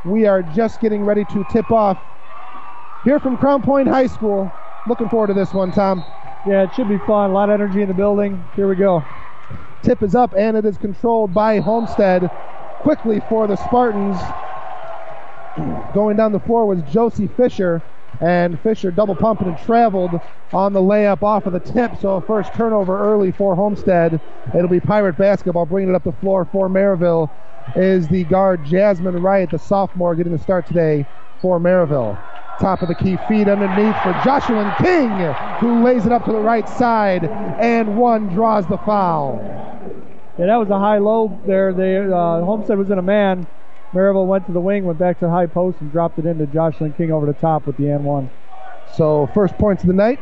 We are just getting ready to tip off here from Crown Point High School. Looking forward to this one, Tom. Yeah, it should be fun. A lot of energy in the building. Here we go. Tip is up, and it is controlled by Homestead. Quickly for the Spartans. Going down the floor was Josie Fisher, and Fisher double pumping and traveled on the layup off of the tip, so first turnover early for Homestead. It'll be Pirate basketball. Bringing it up the floor for Merrillville is the guard Jasmine Wright, the sophomore, getting the start today for Merrillville. Top of the key feed underneath for Jocelyn King, who lays it up to the right side, and one draws the foul. Yeah, that was a high-low there. Homestead was in a man. Merrillville went to the wing, went back to the high post, and dropped it into Jocelyn King over the top with the and one. So first points of the night.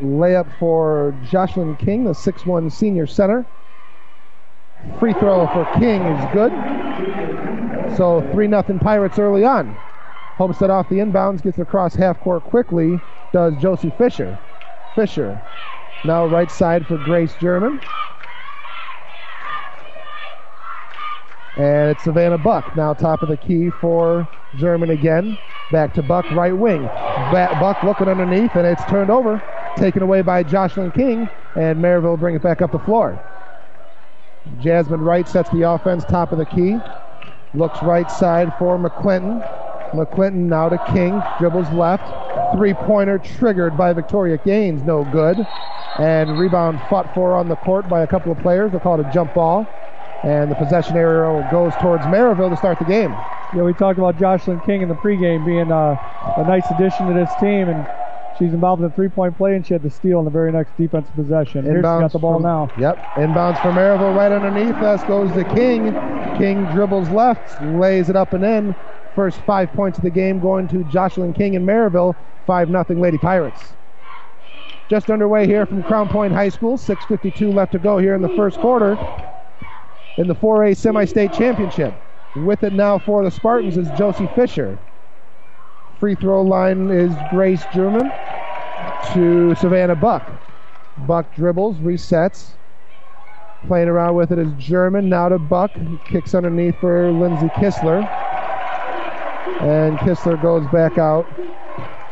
Layup for Jocelyn King, the 6'1 senior center. Free throw for King is good. So 3-0 Pirates early on. Homestead off the inbounds, gets across half court quickly, does Josie Fisher. Fisher now right side for Grace German. And it's Savannah Buck now top of the key for German again. Back to Buck, right wing. Buck looking underneath, and it's turned over. Taken away by Jocelyn King, and Merrillville will bring it back up the floor. Jasmine Wright sets the offense top of the key. Looks right side for McClinton. McClinton now to King, dribbles left. Three-pointer triggered by Victoria Gaines, no good. And rebound fought for on the court by a couple of players. They'll call it a jump ball. And the possession area goes towards Merrillville to start the game. Yeah, we talked about Jocelyn King in the pregame being a nice addition to this team, and she's involved in the three-point play, and she had the steal in the very next defensive possession. Here she got the ball now. Yep, inbounds for Merrillville right underneath us goes to King. King dribbles left, lays it up and in. First 5 points of the game going to Jocelyn King and Merrillville, 5-0 Lady Pirates. Just underway here from Crown Point High School, 6:52 left to go here in the first quarter in the 4A Semi-State Championship. With it now for the Spartans is Josie Fisher. Free throw line is Grace German to Savannah Buck. Buck dribbles, resets. Playing around with it is German, now to Buck. Kicks underneath for Lindsay Kistler. And Kistler goes back out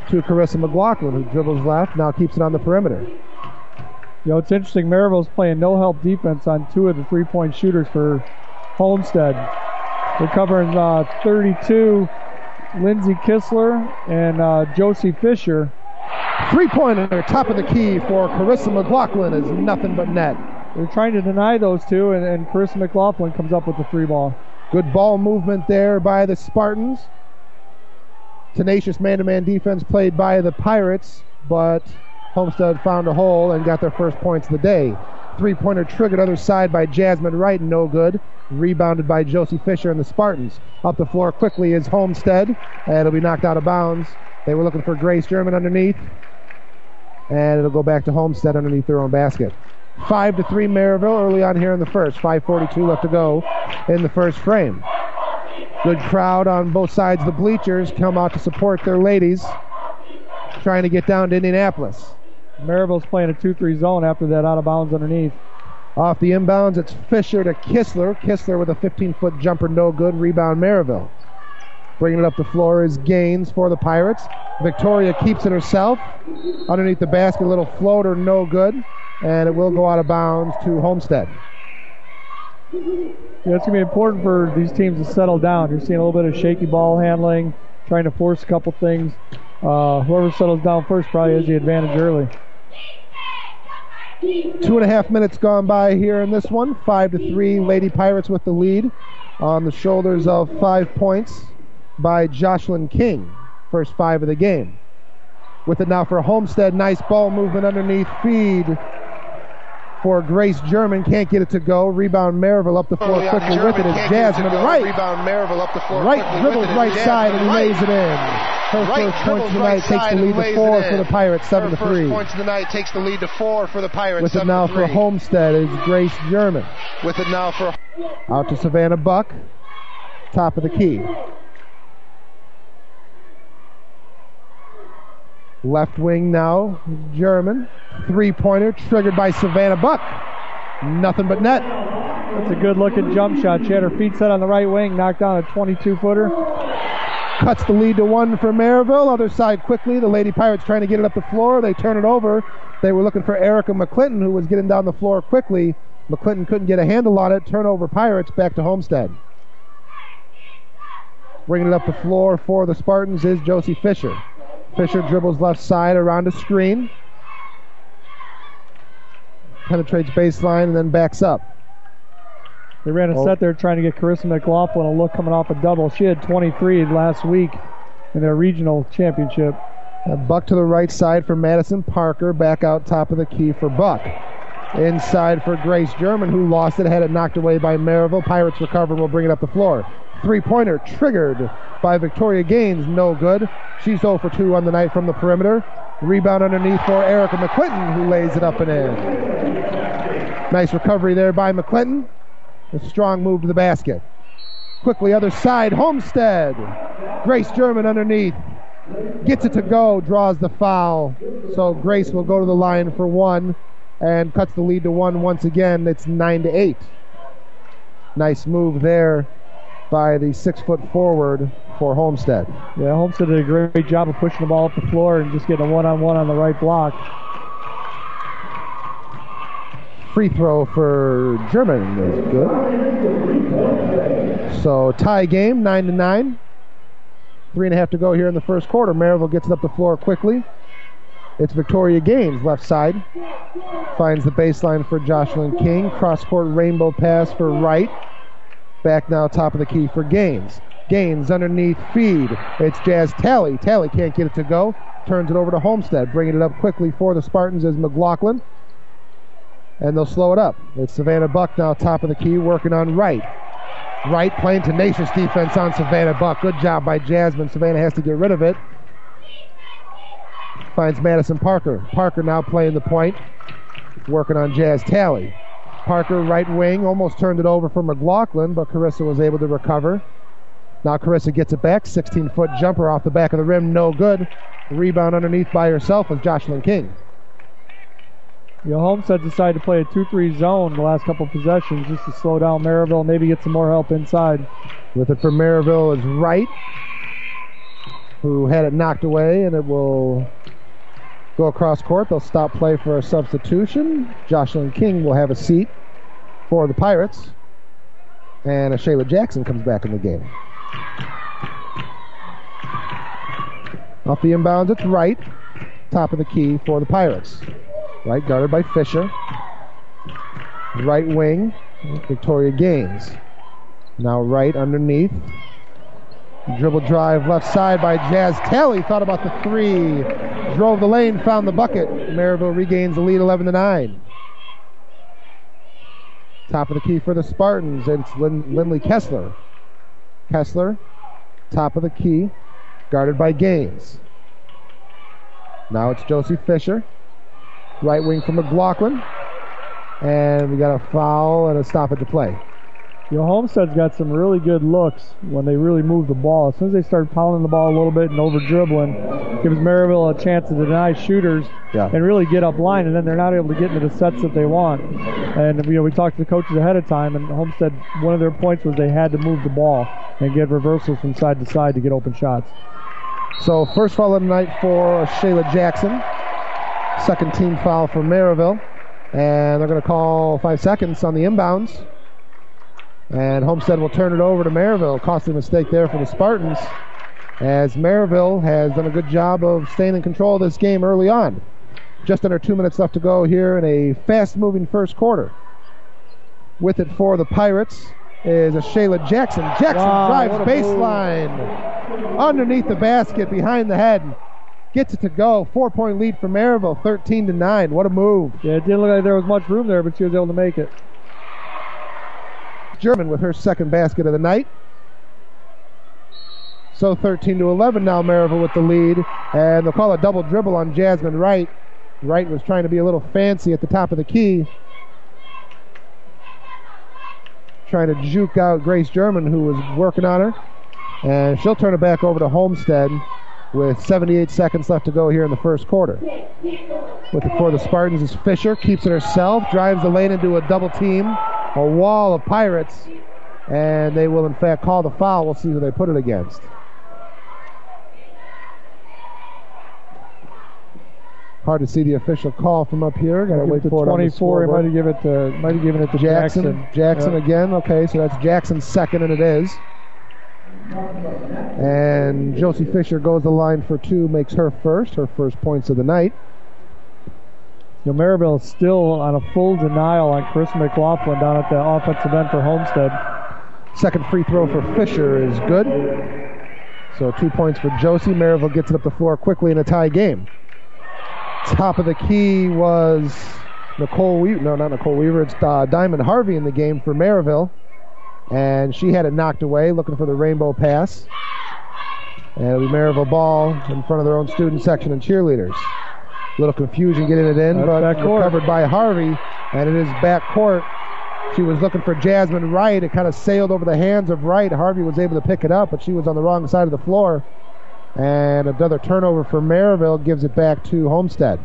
to Carissa McLaughlin, who dribbles left, now keeps it on the perimeter. You know, it's interesting, Merrillville's playing no-help defense on two of the three-point shooters for Homestead. They're covering 32, Lindsay Kistler and Josie Fisher. Three-pointer, top of the key for Carissa McLaughlin is nothing but net. They're trying to deny those two, and Carissa McLaughlin comes up with the free ball. Good ball movement there by the Spartans. Tenacious man-to-man defense played by the Pirates, but Homestead found a hole and got their first points of the day. Three-pointer triggered other side by Jasmine Wright, no good. Rebounded by Josie Fisher and the Spartans. Up the floor quickly is Homestead, and it'll be knocked out of bounds. They were looking for Grace German underneath, and it'll go back to Homestead underneath their own basket. 5-3 Merrillville early on here in the first. 5:42 left to go in the first frame. Good crowd on both sides of the bleachers come out to support their ladies, trying to get down to Indianapolis. Merrillville's playing a 2-3 zone after that out of bounds underneath. Off the inbounds, it's Fisher to Kistler. Kistler with a 15-foot jumper, no good. Rebound Merrillville. Bringing it up the floor is Gaines for the Pirates. Victoria keeps it herself. Underneath the basket, a little floater, no good. And it will go out of bounds to Homestead. Yeah, it's going to be important for these teams to settle down. You're seeing a little bit of shaky ball handling, trying to force a couple things. Whoever settles down first probably has the advantage early. 2.5 minutes gone by here in this one. 5-3, Lady Pirates with the lead on the shoulders of 5 points by Jocelyn King. First 5 of the game. With it now for Homestead. Nice ball movement underneath feed for Grace German. Can't get it to go. Rebound Merrillville up the floor quickly with it is Jasmine Wright. Rebound Merrillville up the floor. Wright dribbles right side and lays it in. Her first points of the night takes the lead to 4 for the Pirates, 7-3. Her first points of the night takes the lead to 4 for the Pirates. With it now for Homestead is Grace German. With it now for out to Savannah Buck. Top of the key. Left wing now, German. Three-pointer triggered by Savannah Buck. Nothing but net. That's a good-looking jump shot. She had her feet set on the right wing, knocked down a 22-footer. Cuts the lead to 1 for Merrillville. Other side quickly. The Lady Pirates trying to get it up the floor. They turn it over. They were looking for Erica McClinton, who was getting down the floor quickly. McClinton couldn't get a handle on it. Turnover Pirates back to Homestead. Bringing it up the floor for the Spartans is Josie Fisher. Fisher dribbles left side around a screen. Penetrates baseline and then backs up. They ran a set there trying to get Carissa McLaughlin a look coming off a double. She had 23 last week in their regional championship. Buck to the right side for Madison Parker. Back out top of the key for Buck. Inside for Grace German, who lost it. Had it knocked away by Merrillville. Pirates recover and will bring it up the floor. Three-pointer triggered by Victoria Gaines. No good. She's 0 for 2 on the night from the perimeter. Rebound underneath for Erica McClinton, who lays it up and in. Nice recovery there by McClinton. A strong move to the basket. Quickly other side, Homestead. Grace German underneath. Gets it to go, draws the foul. So Grace will go to the line for 1 and cuts the lead to 1 once again. It's 9-8. Nice move there by the 6-foot forward for Homestead. Yeah, Homestead did a great job of pushing the ball up the floor and just getting a one-on-one on the right block. Free throw for German is good. So tie game, 9-9. 3.5 to go here in the first quarter. Merrillville gets it up the floor quickly. It's Victoria Gaines, left side. Finds the baseline for Jocelyn King. Cross-court rainbow pass for Wright. Back now top of the key for Gaines. Gaines underneath feed. It's Jazz Talley. Talley can't get it to go. Turns it over to Homestead. Bringing it up quickly for the Spartans is McLaughlin. And they'll slow it up. It's Savannah Buck now top of the key working on Wright. Wright playing tenacious defense on Savannah Buck. Good job by Jasmine. Savannah has to get rid of it. Finds Madison Parker. Parker now playing the point. Working on Jazz Talley. Parker, right wing, almost turned it over for McLaughlin, but Carissa was able to recover. Now Carissa gets it back. 16-foot jumper off the back of the rim. No good. Rebound underneath by herself is Jocelyn King. Homestead decided to play a 2-3 zone the last couple possessions just to slow down Merrillville, maybe get some more help inside. With it for Merrillville is Wright, who had it knocked away, and it will go across court. They'll stop play for a substitution. Jocelyn King will have a seat for the Pirates, and a Shayla Jackson comes back in the game. Off the inbounds, it's Wright, top of the key for the Pirates. Right guarded by Fisher. Right wing, Victoria Gaines. Now Wright underneath. Dribble drive left side by Jazz Talley. Thought about the 3. Drove the lane, found the bucket. Merrillville regains the lead 11-9. Top of the key for the Spartans. It's Lindley Kessler. Kessler, top of the key, guarded by Gaines. Now it's Josie Fisher. Right wing for McLaughlin. And we got a foul and a stoppage to play. Homestead's got some really good looks when they really move the ball. As soon as they start pounding the ball a little bit and over-dribbling, gives Merrillville a chance to deny shooters and really get up line, and then they're not able to get into the sets that they want. And we talked to the coaches ahead of time, and Homestead, one of their points was they had to move the ball and get reversals from side to side to get open shots. So first foul of the night for Shayla Jackson. Second team foul for Merrillville. And they're going to call 5 seconds on the inbounds. And Homestead will turn it over to Merrillville. Costly mistake there for the Spartans, as Merrillville has done a good job of staying in control of this game early on. Just under 2 minutes left to go here in a fast-moving first quarter. With it for the Pirates is a Shayla Jackson. Jackson drives baseline. Underneath the basket, behind the head. Gets it to go. 4-point lead for Merrillville, 13-9. What a move. Yeah, it didn't look like there was much room there, but she was able to make it. German with her second basket of the night. So 13-11 now, Merrillville with the lead. And they'll call a double dribble on Jasmine Wright. Wright was trying to be a little fancy at the top of the key. Trying to juke out Grace German, who was working on her. And she'll turn it back over to Homestead with 78 seconds left to go here in the first quarter. With it for the Spartans is Fisher. Keeps it herself. Drives the lane into a double team. A wall of Pirates. And they will, in fact, call the foul. We'll see who they put it against. Hard to see the official call from up here. Got to wait for it on the 24. He might have given it to Jackson. Jackson again. Okay, so that's Jackson's second, and it is. And Josie Fisher goes the line for 2, makes her first points of the night. Merrillville is still on a full denial on Chris McLaughlin down at the offensive end for Homestead. Second free throw for Fisher is good. So 2 points for Josie. Merrillville gets it up the floor quickly in a tie game. Top of the key was Nicole Weaver. No, not Nicole Weaver. It's Diamond Harvey in the game for Merrillville. And she had it knocked away, looking for the rainbow pass. And it'll be Merrillville ball in front of their own student section and cheerleaders. A little confusion getting it in, but recovered by Harvey. And it is backcourt. She was looking for Jasmine Wright. It kind of sailed over the hands of Wright. Harvey was able to pick it up, but she was on the wrong side of the floor. And another turnover for Merrillville gives it back to Homestead.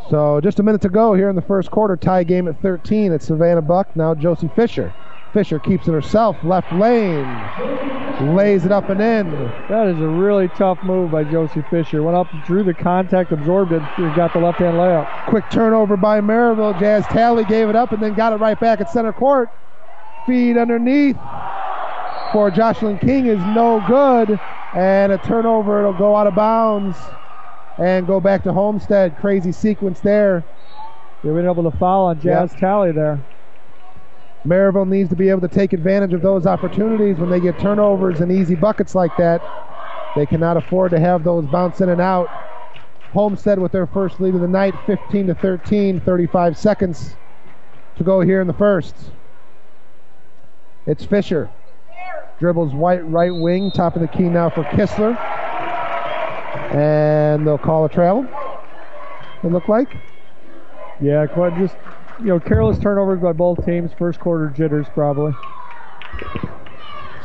So just a minute to go here in the first quarter. Tie game at 13. It's Savannah Buck. Now Josie Fisher. Fisher keeps it herself. Left lane. Lays it up and in. That is a really tough move by Josie Fisher. Went up, drew the contact, absorbed it, and got the left-hand layup. Quick turnover by Merrillville. Jazz Talley gave it up and then got it right back at center court. Feed underneath for Jocelyn King is no good. And a turnover. It'll go out of bounds and go back to Homestead. Crazy sequence there. They've been able to foul on Jazz Talley there. Merrillville needs to be able to take advantage of those opportunities when they get turnovers and easy buckets like that. They cannot afford to have those bounce in and out. Homestead with their first lead of the night, 15-13, 35 seconds to go here in the first. It's Fisher. Dribbles right wing, top of the key now for Kistler. And they'll call a travel, it looked like. Yeah, just, careless turnovers by both teams. First quarter jitters, probably.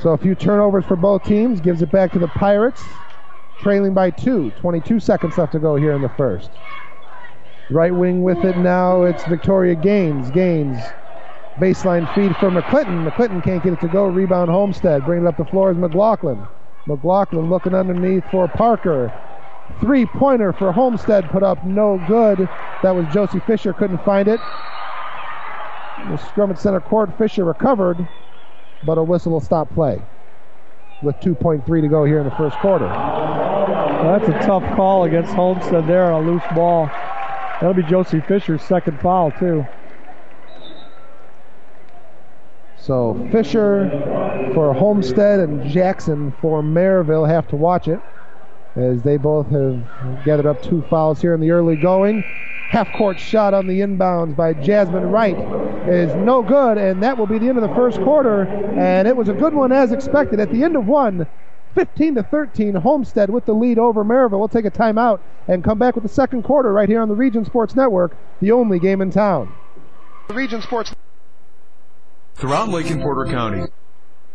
So a few turnovers for both teams. Gives it back to the Pirates. Trailing by 2. 22 seconds left to go here in the first. Right wing with it now. It's Victoria Gaines. Gaines. Baseline feed for McClinton. McClinton can't get it to go. Rebound Homestead. Bringing it up the floor is McLaughlin. McLaughlin looking underneath for Parker. Three-pointer for Homestead put up no good. That was Josie Fisher. Couldn't find it. The scrum at center court. Fisher recovered, but a whistle will stop play with 2.3 to go here in the first quarter. Well, that's a tough call against Homestead there on a loose ball. That'll be Josie Fisher's second foul, too. So Fisher for Homestead and Jackson for Merrillville have to watch it, as they both have gathered up 2 fouls here in the early going. Half-court shot on the inbounds by Jasmine Wright is no good, and that will be the end of the first quarter. And it was a good one as expected. At the end of one, 15-13, Homestead with the lead over Merrillville. We'll take a timeout and come back with the second quarter right here on the Region Sports Network, the only game in town. Region Sports. Throughout Lake and Porter County.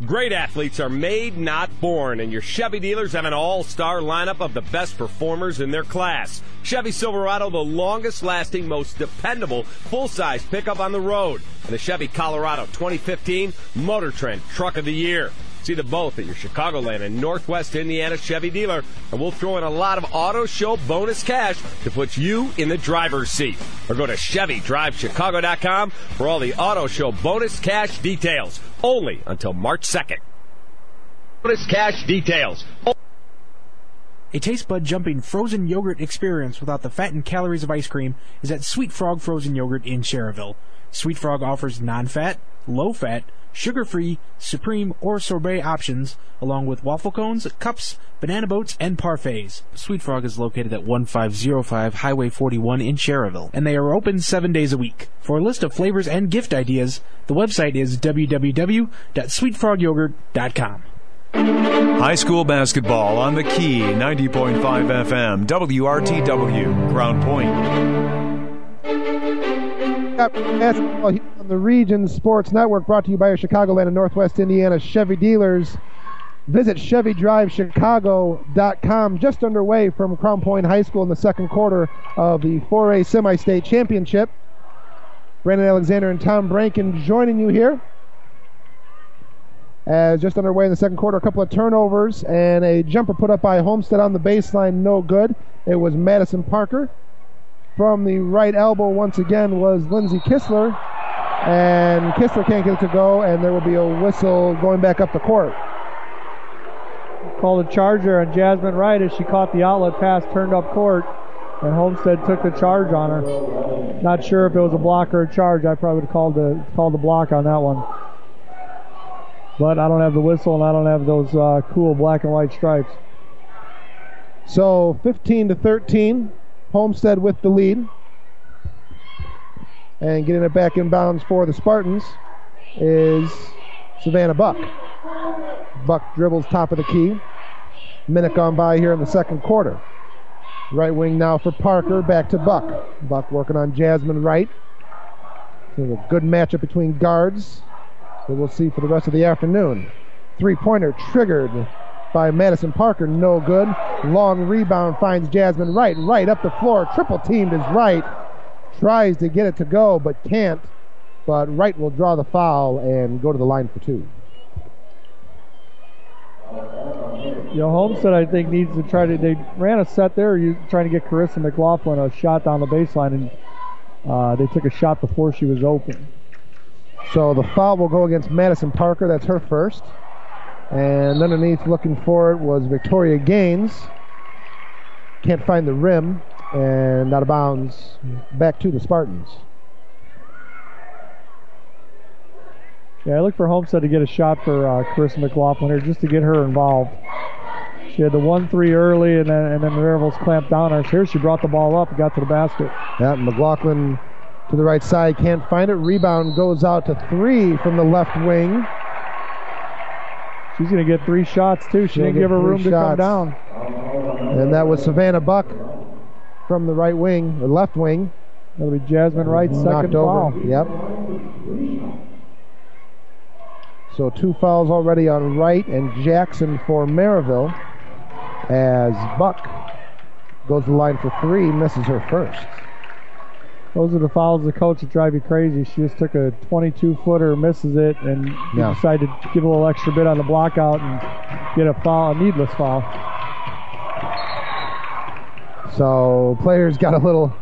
Great athletes are made, not born, and your Chevy dealers have an all-star lineup of the best performers in their class. Chevy Silverado, the longest-lasting, most dependable full-size pickup on the road. And the Chevy Colorado 2015 Motor Trend Truck of the Year. See them both at your Chicagoland and Northwest Indiana Chevy dealer, and we'll throw in a lot of auto show bonus cash to put you in the driver's seat. Or go to ChevyDriveChicago.com for all the auto show bonus cash details. Only until March 2nd. Bonus cash details. A taste bud jumping frozen yogurt experience without the fat and calories of ice cream is at Sweet Frog Frozen Yogurt in Cherryville. Sweet Frog offers non-fat, low-fat, sugar-free, supreme, or sorbet options, along with waffle cones, cups, banana boats, and parfaits. Sweet Frog is located at 1505 Highway 41 in Cherryville, and they are open 7 days a week. For a list of flavors and gift ideas, the website is www.sweetfrogyogurt.com. High school basketball on the Key, 90.5 FM, WRTW, Crown Point. Basketball here on the Region Sports Network, brought to you by your Chicagoland and Northwest Indiana Chevy dealers. Visit ChevyDriveChicago.com. Just underway from Crown Point High School in the second quarter of the 4A Semi-State Championship. Brandon Alexander and Tom Branken joining you here. As just underway in the second quarter, a couple of turnovers and a jumper put up by Homestead on the baseline, no good. It was Madison Parker. From the right elbow once again was Lindsey Kistler, and Kistler can't get it to go, and there will be a whistle going back up the court. Called a charger on Jasmine Wright as she caught the outlet pass, turned up court, and Homestead took the charge on her. Not sure if it was a block or a charge. I probably would have called the block on that one. But I don't have the whistle, and I don't have those cool black and white stripes. So 15-13, Homestead with the lead. And getting it back in bounds for the Spartans is Savannah Buck. Buck dribbles top of the key. Minute gone by here in the second quarter. Right wing now for Parker, back to Buck. Buck working on Jasmine Wright. So a good matchup between guards that we'll see for the rest of the afternoon. Three-pointer triggered by Madison Parker, no good. Long rebound finds Jasmine Wright. Wright up the floor, triple teamed is Wright. Tries to get it to go, but can't. But Wright will draw the foul and go to the line for two. Homestead, I think, needs to try to. They ran a set there, trying to get Carissa McLaughlin a shot down the baseline, and they took a shot before she was open. So the foul will go against Madison Parker. That's her first. And underneath, looking for it, was Victoria Gaines. Can't find the rim, and out of bounds. Back to the Spartans. Yeah, I look for Homestead to get a shot for Carissa McLaughlin here, just to get her involved. She had the 1-3 early, and then Merrillville's clamped down on her. Here she brought the ball up and got to the basket. Yeah, McLaughlin to the right side, can't find it. Rebound goes out to three from the left wing. She's going to get 3 shots, too. She didn't give her room to come down. And that was Savannah Buck from the right wing, or left wing. That'll be Jasmine Wright's second foul. Yep. So 2 fouls already on Wright and Jackson for Merrillville, as Buck goes to the line for 3, misses her first. Those are the fouls of the coach that drive you crazy. She just took a 22-footer, misses it, and decided to give a little extra bit on the block out and get a foul, a needless foul. So players got a little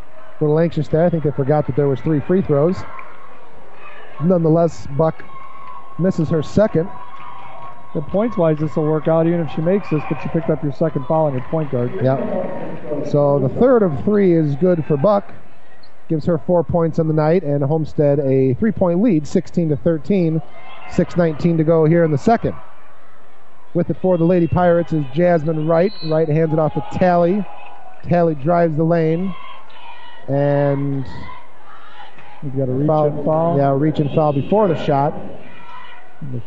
anxious there. I think they forgot that there was 3 free throws. Nonetheless, Buck misses her second. The points-wise, this will work out even if she makes this, but you picked up your second foul on your point guard. Yep. So the third of 3 is good for Buck. Gives her 4 points on the night, and Homestead a 3-point lead, 16-13. 6:19 to go here in the second. With it for the Lady Pirates is Jasmine Wright. Wright hands it off to Tally. Tally drives the lane, and we've got a reach-in foul. Yeah, reach and foul before the shot. I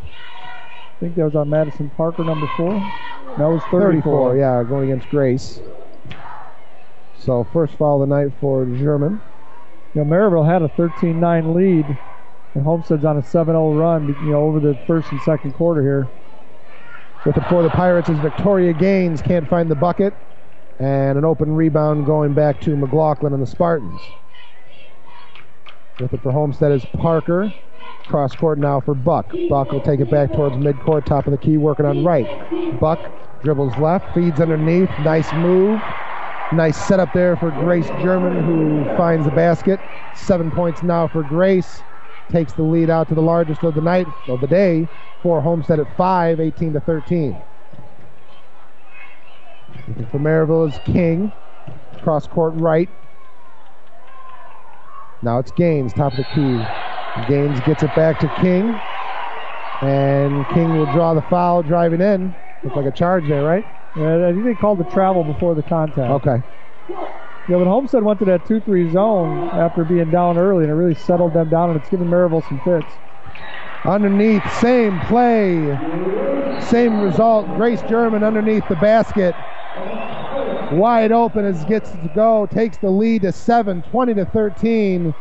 think that was on Madison Parker, number 4. That was 34. Yeah, going against Grace. So first foul of the night for German. Merrillville had a 13-9 lead, and Homestead's on a 7-0 run, over the first and second quarter here. With it for the Pirates is Victoria Gaines, can't find the bucket, and an open rebound going back to McLaughlin and the Spartans. With it for Homestead is Parker. Cross court now for Buck. Buck will take it back towards midcourt, top of the key, working on Wright. Buck dribbles left, feeds underneath, nice move. Nice setup there for Grace German, who finds the basket. 7 points now for Grace. Takes the lead out to the largest of the day, for Homestead at 5, 18-13. For Merrillville is King. Cross court right. Now it's Gaines, top of the key. Gaines gets it back to King. And King will draw the foul driving in. Looks like a charge there, right? Yeah, I think they called the travel before the contact. Okay. Yeah, but Homestead went to that 2-3 zone after being down early, and it really settled them down, and it's given Merrillville some fits. Underneath, same play, same result. Grace German underneath the basket. Wide open as gets to go, takes the lead to 7, 20-13.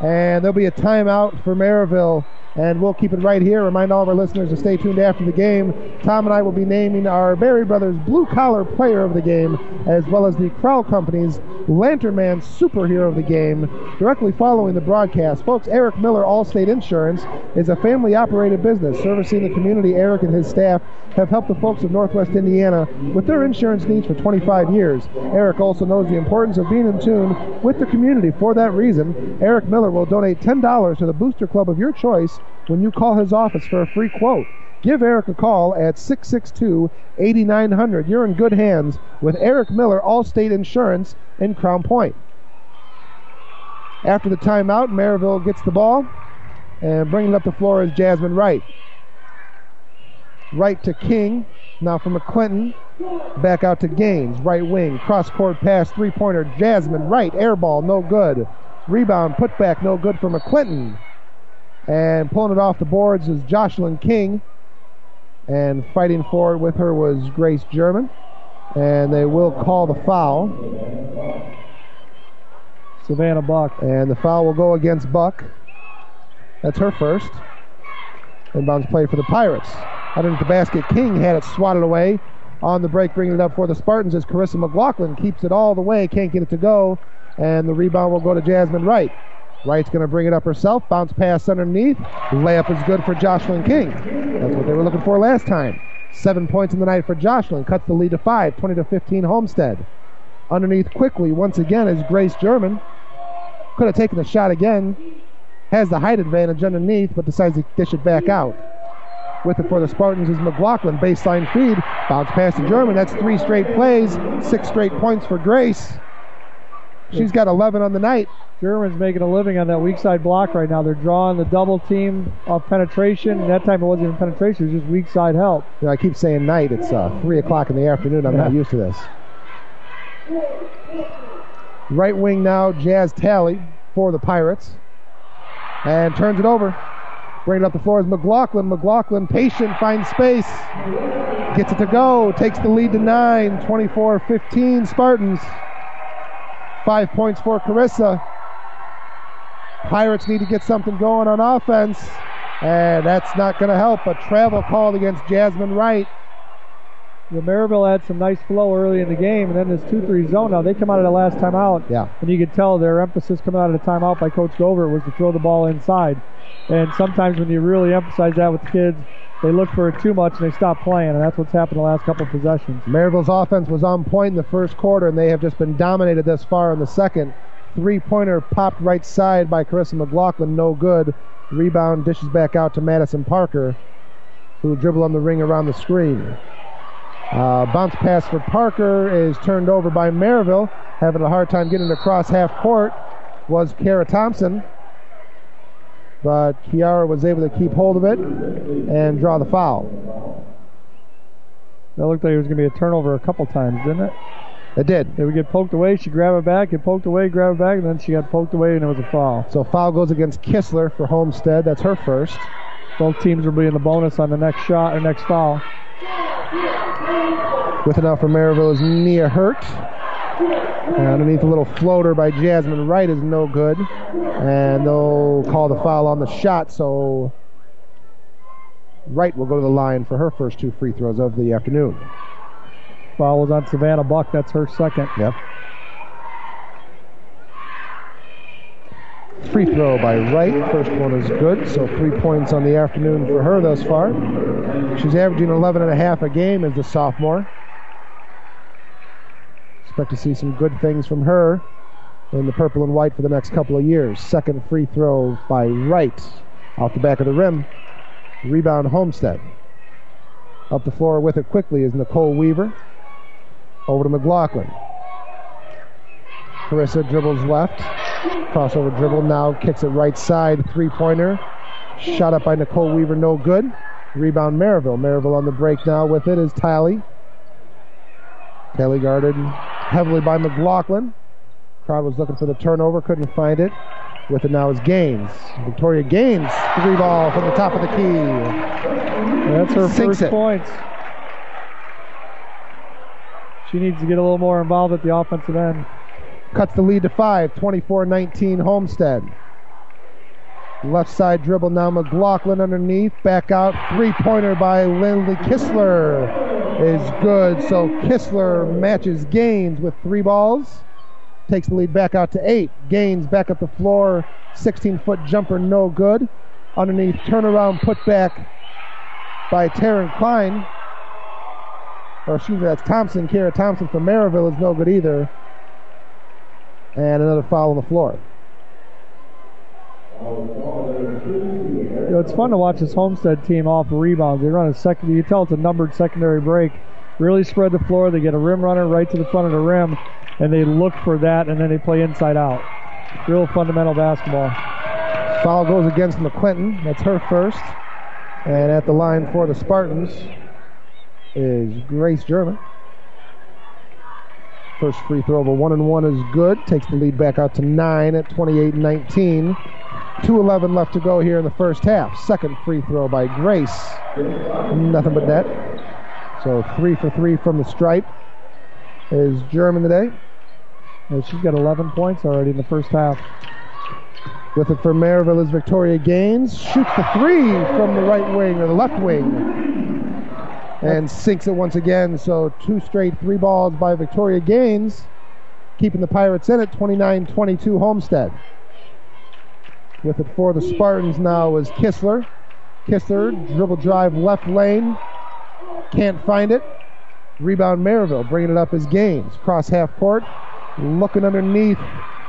And there'll be a timeout for Merrillville. And we'll keep it right here. Remind all of our listeners to stay tuned after the game. Tom and I will be naming our Berry Brothers Blue Collar Player of the Game, as well as the Crowell Company's Lantern Man Superhero of the Game, directly following the broadcast. Folks, Eric Miller, Allstate Insurance, is a family-operated business servicing the community. Eric and his staff have helped the folks of Northwest Indiana with their insurance needs for 25 years. Eric also knows the importance of being in tune with the community. For that reason, Eric Miller will donate $10 to the booster club of your choice when you call his office for a free quote. Give Eric a call at 662-8900. You're in good hands with Eric Miller, Allstate Insurance in Crown Point. After the timeout, Merrillville gets the ball, and bringing it up the floor is Jasmine Wright. Right to King, now from McClinton, back out to Gaines, right wing, cross-court pass, three-pointer, Jasmine Wright, air ball, no good. Rebound, put back, no good for McClinton. And pulling it off the boards is Jocelyn King. And fighting for it with her was Grace German. And they will call the foul. Savannah Buck. And the foul will go against Buck. That's her first. Inbounds play for the Pirates. Underneath the basket, King had it swatted away. On the break, bringing it up for the Spartans is Carissa McLaughlin. Keeps it all the way, can't get it to go. And the rebound will go to Jasmine Wright. Wright's going to bring it up herself. Bounce pass underneath. Layup is good for Jocelyn King. That's what they were looking for last time. 7 points in the night for Jocelyn. Cuts the lead to 5. 20-15 Homestead. Underneath quickly once again is Grace German. Could have taken the shot again. Has the height advantage underneath, but decides to dish it back out. With it for the Spartans is McLaughlin. Baseline feed. Bounce pass to German. That's 3 straight plays. 6 straight points for Grace. She's got 11 on the night. German's making a living on that weak side block right now. They're drawing the double team off penetration. That time it wasn't even penetration, it was just weak side help. You know, I keep saying night. It's 3 o'clock in the afternoon. I'm not used to this. Right wing now, Jazz Talley for the Pirates. And turns it over. Bringing it up the floor is McLaughlin. McLaughlin, patient, finds space. Gets it to go. Takes the lead to 9. 24-15 Spartans. 5 points for Carissa. Pirates need to get something going on offense. And that's not going to help. A travel called against Jasmine Wright. The Merrillville had some nice flow early in the game, and then this 2-3 zone. Now, they come out of the last timeout, and you could tell their emphasis coming out of the timeout by Coach Dover was to throw the ball inside. And sometimes when you really emphasize that with the kids, they look for it too much and they stop playing, and that's what's happened the last couple of possessions. Merrillville's offense was on point in the first quarter, and they have just been dominated thus far in the second. Three-pointer popped right side by Carissa McLaughlin, no good. Rebound dishes back out to Madison Parker, who dribbled on the ring around the screen. Bounce pass for Parker is turned over by Merrillville. Having a hard time getting across half court was Kara Thompson. But Kiara was able to keep hold of it and draw the foul. That looked like it was going to be a turnover a couple times, didn't it? It did. They would get poked away, she'd grab it back, get poked away, grab it back, and then she got poked away and it was a foul. So foul goes against Kistler for Homestead. That's her first. Both teams will be in the bonus on the next shot or next foul. With it out for Merrillville is Nia Hurt. And underneath a little floater by Jasmine Wright is no good. And they'll call the foul on the shot, so Wright will go to the line for her first 2 free throws of the afternoon. Foul was on Savannah Buck. That's her second. Yep. Free throw by Wright. First one is good, so 3 points on the afternoon for her thus far. She's averaging 11.5 a game as the sophomore. Expect to see some good things from her in the purple and white for the next couple of years. Second free throw by Wright. Off the back of the rim. Rebound Homestead. Up the floor with it quickly is Nicole Weaver. Over to McLaughlin. Carissa dribbles left. Crossover dribble, now kicks it right side. Three-pointer. Shot up by Nicole Weaver, no good. Rebound Merrillville. Merrillville on the break now with it is Talley. Talley guarded heavily by McLaughlin. Crowd was looking for the turnover, couldn't find it. With it now is Gaines. Victoria Gaines, 3-ball from the top of the key. That's her first points. She needs to get a little more involved at the offensive end. Cuts the lead to 5, 24-19 Homestead. Left side dribble now. McLaughlin underneath. Back out. Three-pointer by Lindley Kistler is good. So Kistler matches Gaines with 3 balls. Takes the lead back out to 8. Gaines back up the floor. 16-foot jumper, no good. Underneath, turnaround, put back by Taryn Klein. Or excuse me, that's Thompson. Kara Thompson from Merrillville is no good either. And another foul on the floor. You know, it's fun to watch this Homestead team off rebounds. They run a second. You tell it's a numbered secondary break. Really spread the floor. They get a rim runner right to the front of the rim, and they look for that, and then they play inside out. Real fundamental basketball. Foul goes against McClinton. That's her first. And at the line for the Spartans is Grace German. First free throw of a 1-and-1 is good. Takes the lead back out to 9 at 28-19. 2:11 left to go here in the first half. Second free throw by Grace. Nothing but net. So 3 for 3 from the stripe is German today. And she's got 11 points already in the first half. With it for Merrillville is Victoria Gaines. Shoots the 3 from the right wing, or the left wing. And sinks it once again. So 2 straight 3 balls by Victoria Gaines, keeping the Pirates in at 29-22 Homestead. With it for the Spartans now is Kistler. Kistler, dribble drive left lane. Can't find it. Rebound Merrillville. Bringing it up is Gaines. Cross half court. Looking underneath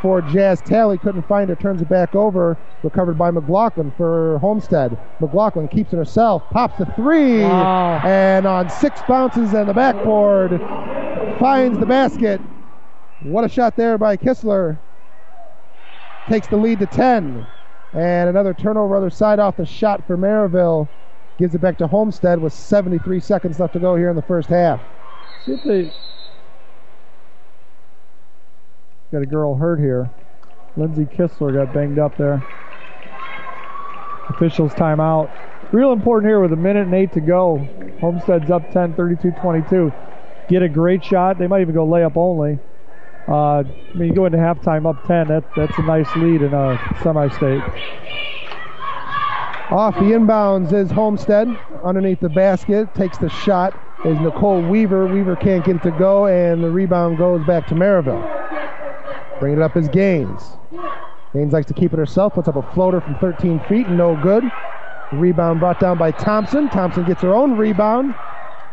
for Jazz Talley. Couldn't find it. Turns it back over. Recovered by McLaughlin for Homestead. McLaughlin keeps it herself. Pops the 3. Wow. And on 6 bounces and the backboard. Finds the basket. What a shot there by Kistler. Takes the lead to 10. And another turnover other side off the shot for Merrillville. Gives it back to Homestead with 73 seconds left to go here in the first half. See if they got a girl hurt here. Lindsay Kistler got banged up there. Officials timeout. Real important here with 1:08 to go. Homestead's up 10, 32-22. Get a great shot. They might even go layup only. You go into halftime up 10. That's a nice lead in a semi-state. Off the inbounds is Homestead. Underneath the basket, takes the shot is Nicole Weaver. Weaver can't get it to go, and the rebound goes back to Merrillville. Bringing it up is Gaines. Gaines likes to keep it herself. Puts up a floater from 13 feet. No good. Rebound brought down by Thompson. Thompson gets her own rebound.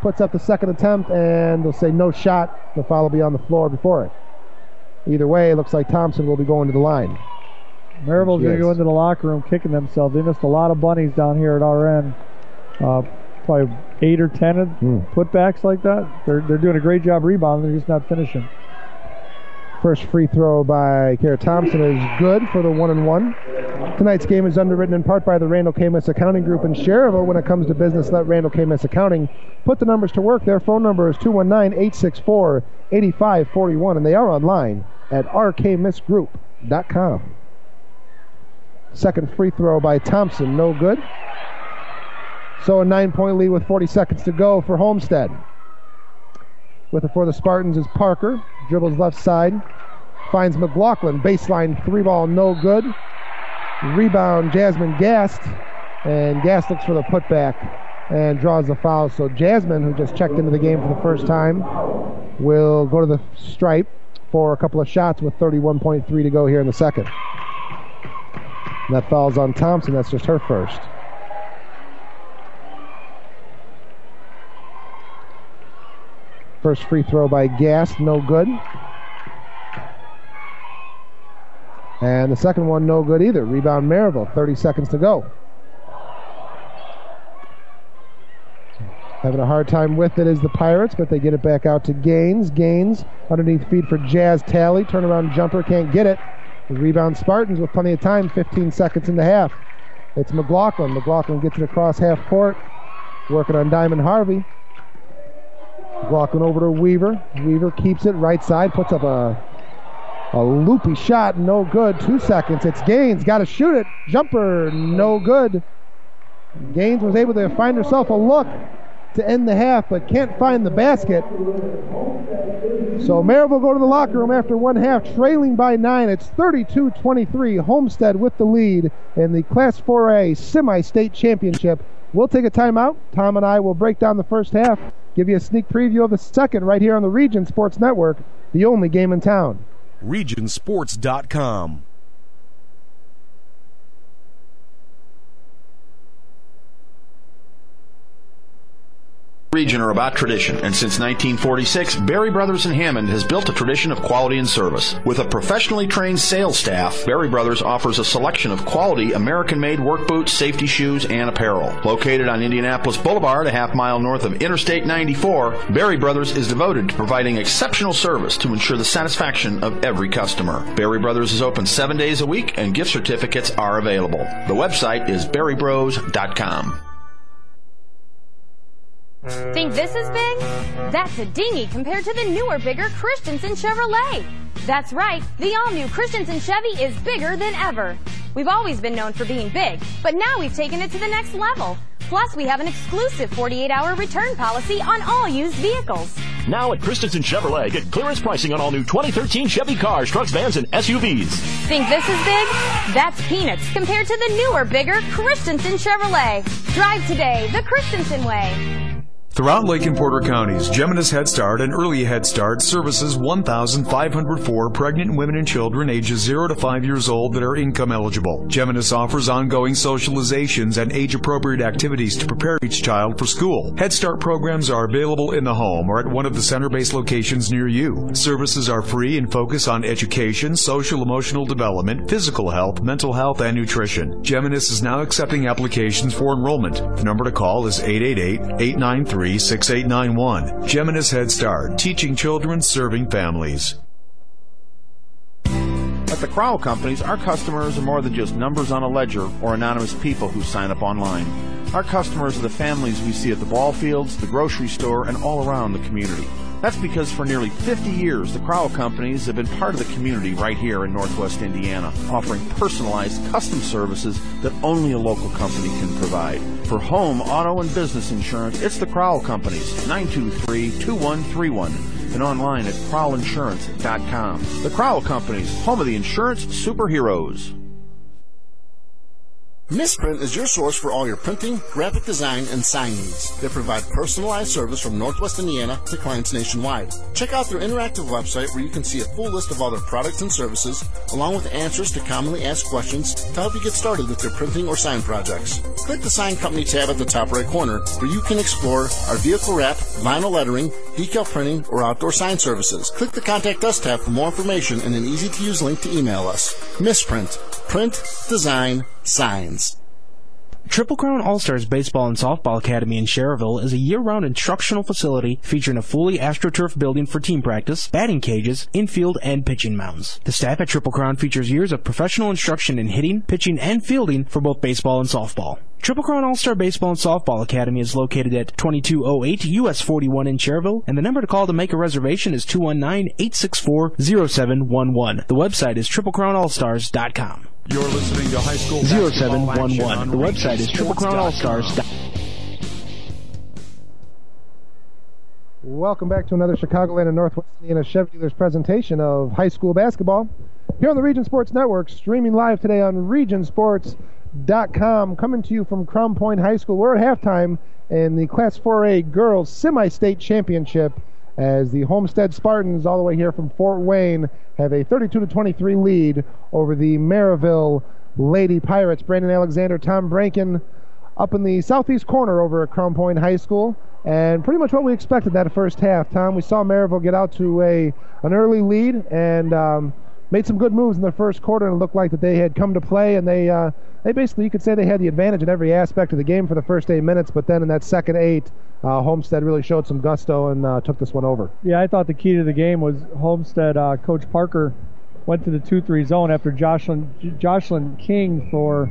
Puts up the second attempt, and they'll say no shot. The foul will be on the floor before it. Either way, it looks like Thompson will be going to the line. Merrillville's going to go into the locker room kicking themselves. They missed a lot of bunnies down here at our end. Probably 8 or 10 putbacks like that. They're doing a great job rebounding. They're just not finishing. First free throw by Kara Thompson is good for the 1-and-1. Tonight's game is underwritten in part by the Randall K-Miss Accounting Group in Schererville. When it comes to business, let Randall K-Miss Accounting put the numbers to work. Their phone number is 219-864-8541, and they are online at rkmissgroup.com. Second free throw by Thompson, no good. So a 9-point lead with 40 seconds to go for Homestead. With it for the Spartans is Parker. Dribbles left side. Finds McLaughlin. Baseline 3-ball, no good. Rebound, Jasmine Gast. And Gast looks for the putback and draws the foul. So Jasmine, who just checked into the game for the first time, will go to the stripe for a couple of shots with 31.3 to go here in the second. And that foul's on Thompson. That's just her first. First free throw by Gast, no good. And the second one, no good either. Rebound Merrillville, 30 seconds to go. Having a hard time with it is the Pirates, but they get it back out to Gaines. Gaines underneath feed for Jazz Talley. Turnaround jumper, can't get it. The rebound Spartans with plenty of time, 15 seconds in the half. It's McLaughlin. McLaughlin gets it across half court. Working on Diamond Harvey. McLaughlin over to Weaver. Weaver keeps it right side, puts up a loopy shot, no good. 2 seconds. It's Gaines, got to shoot it. Jumper, no good. Gaines was able to find herself a look, to end the half, but can't find the basket. So Merrillville go to the locker room after one half, trailing by 9. It's 32-23. Homestead with the lead in the Class 4A Semi-State Championship. We'll take a timeout. Tom and I will break down the first half, give you a sneak preview of the second right here on the Region Sports Network, the only game in town. Regionsports.com. Region are about tradition, and since 1946, Berry Brothers in Hammond has built a tradition of quality and service. With a professionally trained sales staff, Berry Brothers offers a selection of quality American-made work boots, safety shoes, and apparel. Located on Indianapolis Boulevard, a half-mile north of Interstate 94, Berry Brothers is devoted to providing exceptional service to ensure the satisfaction of every customer. Berry Brothers is open 7 days a week, and gift certificates are available. The website is berrybros.com. Think this is big? That's a dinghy compared to the newer, bigger Christensen Chevrolet. That's right, the all-new Christensen Chevy is bigger than ever. We've always been known for being big, but now we've taken it to the next level. Plus, we have an exclusive 48-hour return policy on all used vehicles. Now at Christensen Chevrolet, get clearance pricing on all new 2013 Chevy cars, trucks, vans, and SUVs. Think this is big? That's peanuts compared to the newer, bigger Christensen Chevrolet. Drive today the Christensen way. Throughout Lake and Porter counties, Geminis Head Start and Early Head Start services 1,504 pregnant women and children ages 0 to 5 years old that are income eligible. Geminis offers ongoing socializations and age-appropriate activities to prepare each child for school. Head Start programs are available in the home or at one of the center-based locations near you. Services are free and focus on education, social-emotional development, physical health, mental health, and nutrition. Geminis is now accepting applications for enrollment. The number to call is 888-893-6891. Geminis Head Start, teaching children, serving families. At the Crowell Companies, our customers are more than just numbers on a ledger or anonymous people who sign up online. Our customers are the families we see at the ball fields, the grocery store, and all around the community. That's because for nearly 50 years, the Crowell Companies have been part of the community right here in Northwest Indiana, offering personalized custom services that only a local company can provide. For home, auto, and business insurance, it's the Crowell Companies, 923-2131, and online at crowellinsurance.com. The Crowell Companies, home of the insurance superheroes. Misprint is your source for all your printing, graphic design, and sign needs. They provide personalized service from Northwest Indiana to clients nationwide. Check out their interactive website where you can see a full list of all their products and services, along with answers to commonly asked questions to help you get started with your printing or sign projects. Click the Sign Company tab at the top right corner where you can explore our vehicle wrap, vinyl lettering, decal printing, or outdoor sign services. Click the Contact Us tab for more information and an easy-to-use link to email us. Misprint. Print, design, signs. Triple Crown All-Stars Baseball and Softball Academy in Schererville is a year-round instructional facility featuring a fully AstroTurf building for team practice, batting cages, infield, and pitching mounds. The staff at Triple Crown features years of professional instruction in hitting, pitching, and fielding for both baseball and softball. Triple Crown All-Star Baseball and Softball Academy is located at 2208 US 41 in Schererville, and the number to call to make a reservation is 219-864-0711. The website is triplecrownallstars.com. You're listening to High School 0711. The website is triplecrownallstars.com. Welcome back to another Chicagoland and Northwest Indiana Chevy Dealers presentation of high school basketball here on the Region Sports Network, streaming live today on regionsports.com, coming to you from Crown Point High School. We're at halftime in the Class 4A Girls Semi-State Championship as the Homestead Spartans, all the way here from Fort Wayne, have a 32-23 lead over the Merrillville Lady Pirates. Brandon Alexander, Tom Brankin up in the southeast corner over at Crown Point High School, and pretty much what we expected that first half. Tom, we saw Merrillville get out to an early lead and made some good moves in the first quarter, and it looked like that they had come to play, and they basically, you could say they had the advantage in every aspect of the game for the first 8 minutes, but then in that second 8, Homestead really showed some gusto and took this one over. Yeah, I thought the key to the game was Homestead. Coach Parker went to the 2-3 zone after Jocelyn King for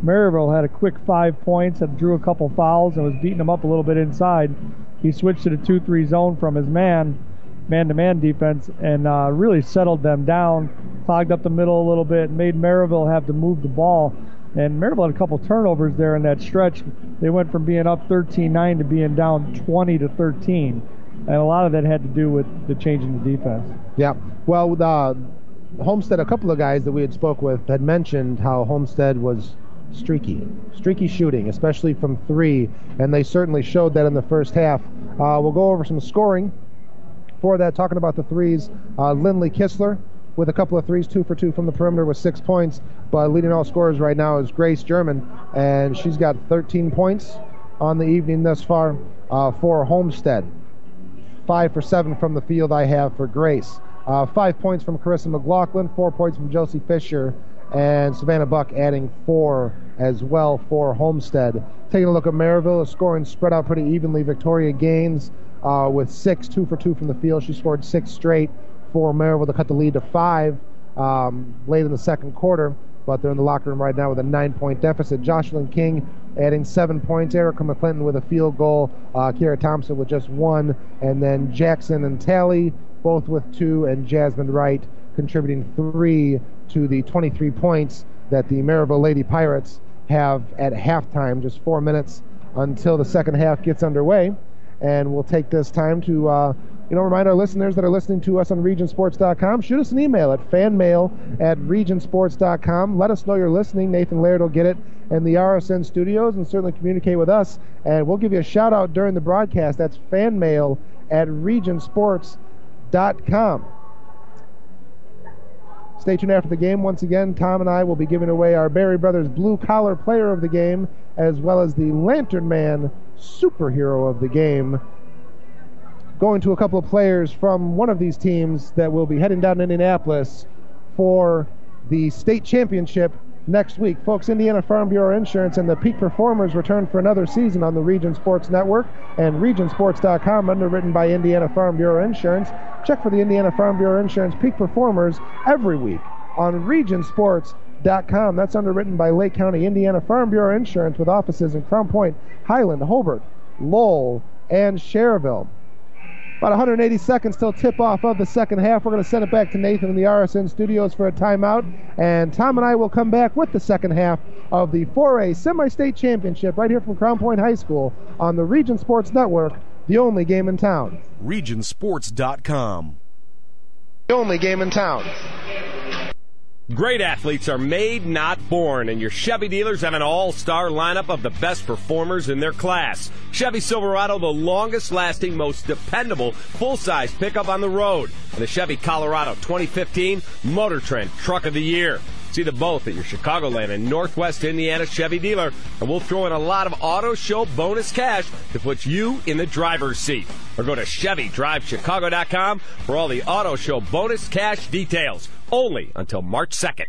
Merrillville had a quick 5 points, drew a couple fouls, and was beating them up a little bit inside. He switched to the 2-3 zone from his man-to-man defense, and really settled them down, clogged up the middle a little bit, made Merrillville have to move the ball. And Merrillville had a couple turnovers there in that stretch. They went from being up 13-9 to being down 20-13. And a lot of that had to do with the change in the defense. Yeah. Well, Homestead, a couple of guys that we had spoke with had mentioned how Homestead was streaky shooting, especially from three, and they certainly showed that in the first half. We'll go over some scoring for that, talking about the threes. Lindley Kistler with a couple of threes, 2 for 2 from the perimeter with 6 points, but leading all scorers right now is Grace German, and she's got 13 points on the evening thus far for Homestead. 5 for 7 from the field I have for Grace. 5 points from Carissa McLaughlin, 4 points from Josie Fisher, and Savannah Buck adding 4 as well for Homestead. Taking a look at Merrillville, a scoring spread out pretty evenly. Victoria Gaines with 6, 2 for 2 from the field. She scored 6 straight for Merrillville to cut the lead to 5 late in the second quarter, but they're in the locker room right now with a 9-point deficit. Jocelyn King adding 7 points. Erica McClinton with a field goal. Kiera Thompson with just 1, and then Jackson and Talley both with 2, and Jasmine Wright contributing 3 to the 23 points that the Merrillville Lady Pirates have at halftime. Just 4 minutes until the second half gets underway, and we'll take this time to remind our listeners that are listening to us on regionsports.com, shoot us an email at fanmail@regionsports.com. Let us know you're listening. Nathan Laird will get it in the RSN studios and certainly communicate with us, and we'll give you a shout out during the broadcast. That's fanmail@regionsports.com. Stay tuned after the game. Once again, Tom and I will be giving away our Berry Brothers Blue Collar Player of the Game, as well as the Lantern Man Superhero of the Game. Going to a couple of players from one of these teams that will be heading down to Indianapolis for the state championship next week. Folks, Indiana Farm Bureau Insurance and the Peak Performers return for another season on the Region Sports Network and regionsports.com, underwritten by Indiana Farm Bureau Insurance. Check for the Indiana Farm Bureau Insurance Peak Performers every week on regionsports.com. That's underwritten by Lake County Indiana Farm Bureau Insurance with offices in Crown Point, Highland, Hobart, Lowell, and Cherville. About 180 seconds till tip-off of the second half. We're going to send it back to Nathan in the RSN studios for a timeout, and Tom and I will come back with the second half of the 4A Semi-State Championship right here from Crown Point High School on the Region Sports Network, the only game in town. regionsports.com. The only game in town. Great athletes are made, not born, and your Chevy dealers have an all-star lineup of the best performers in their class. Chevy Silverado, the longest-lasting, most dependable full-size pickup on the road, and the Chevy Colorado 2015 Motor Trend Truck of the Year. See them both at your Chicagoland and Northwest Indiana Chevy dealer, and we'll throw in a lot of auto show bonus cash to put you in the driver's seat. Or go to ChevyDriveChicago.com for all the auto show bonus cash details. Only until March 2nd.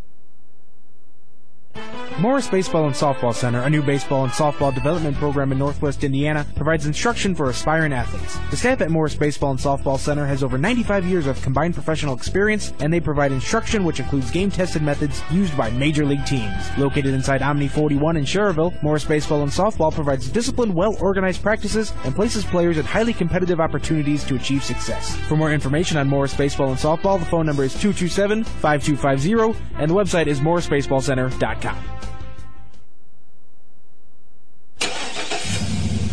Morris Baseball and Softball Center, a new baseball and softball development program in Northwest Indiana, provides instruction for aspiring athletes. The staff at Morris Baseball and Softball Center has over 95 years of combined professional experience, and they provide instruction which includes game-tested methods used by major league teams. Located inside Omni 41 in Cherville, Morris Baseball and Softball provides disciplined, well-organized practices and places players at highly competitive opportunities to achieve success. For more information on Morris Baseball and Softball, the phone number is 227-5250, and the website is morrisbaseballcenter.com.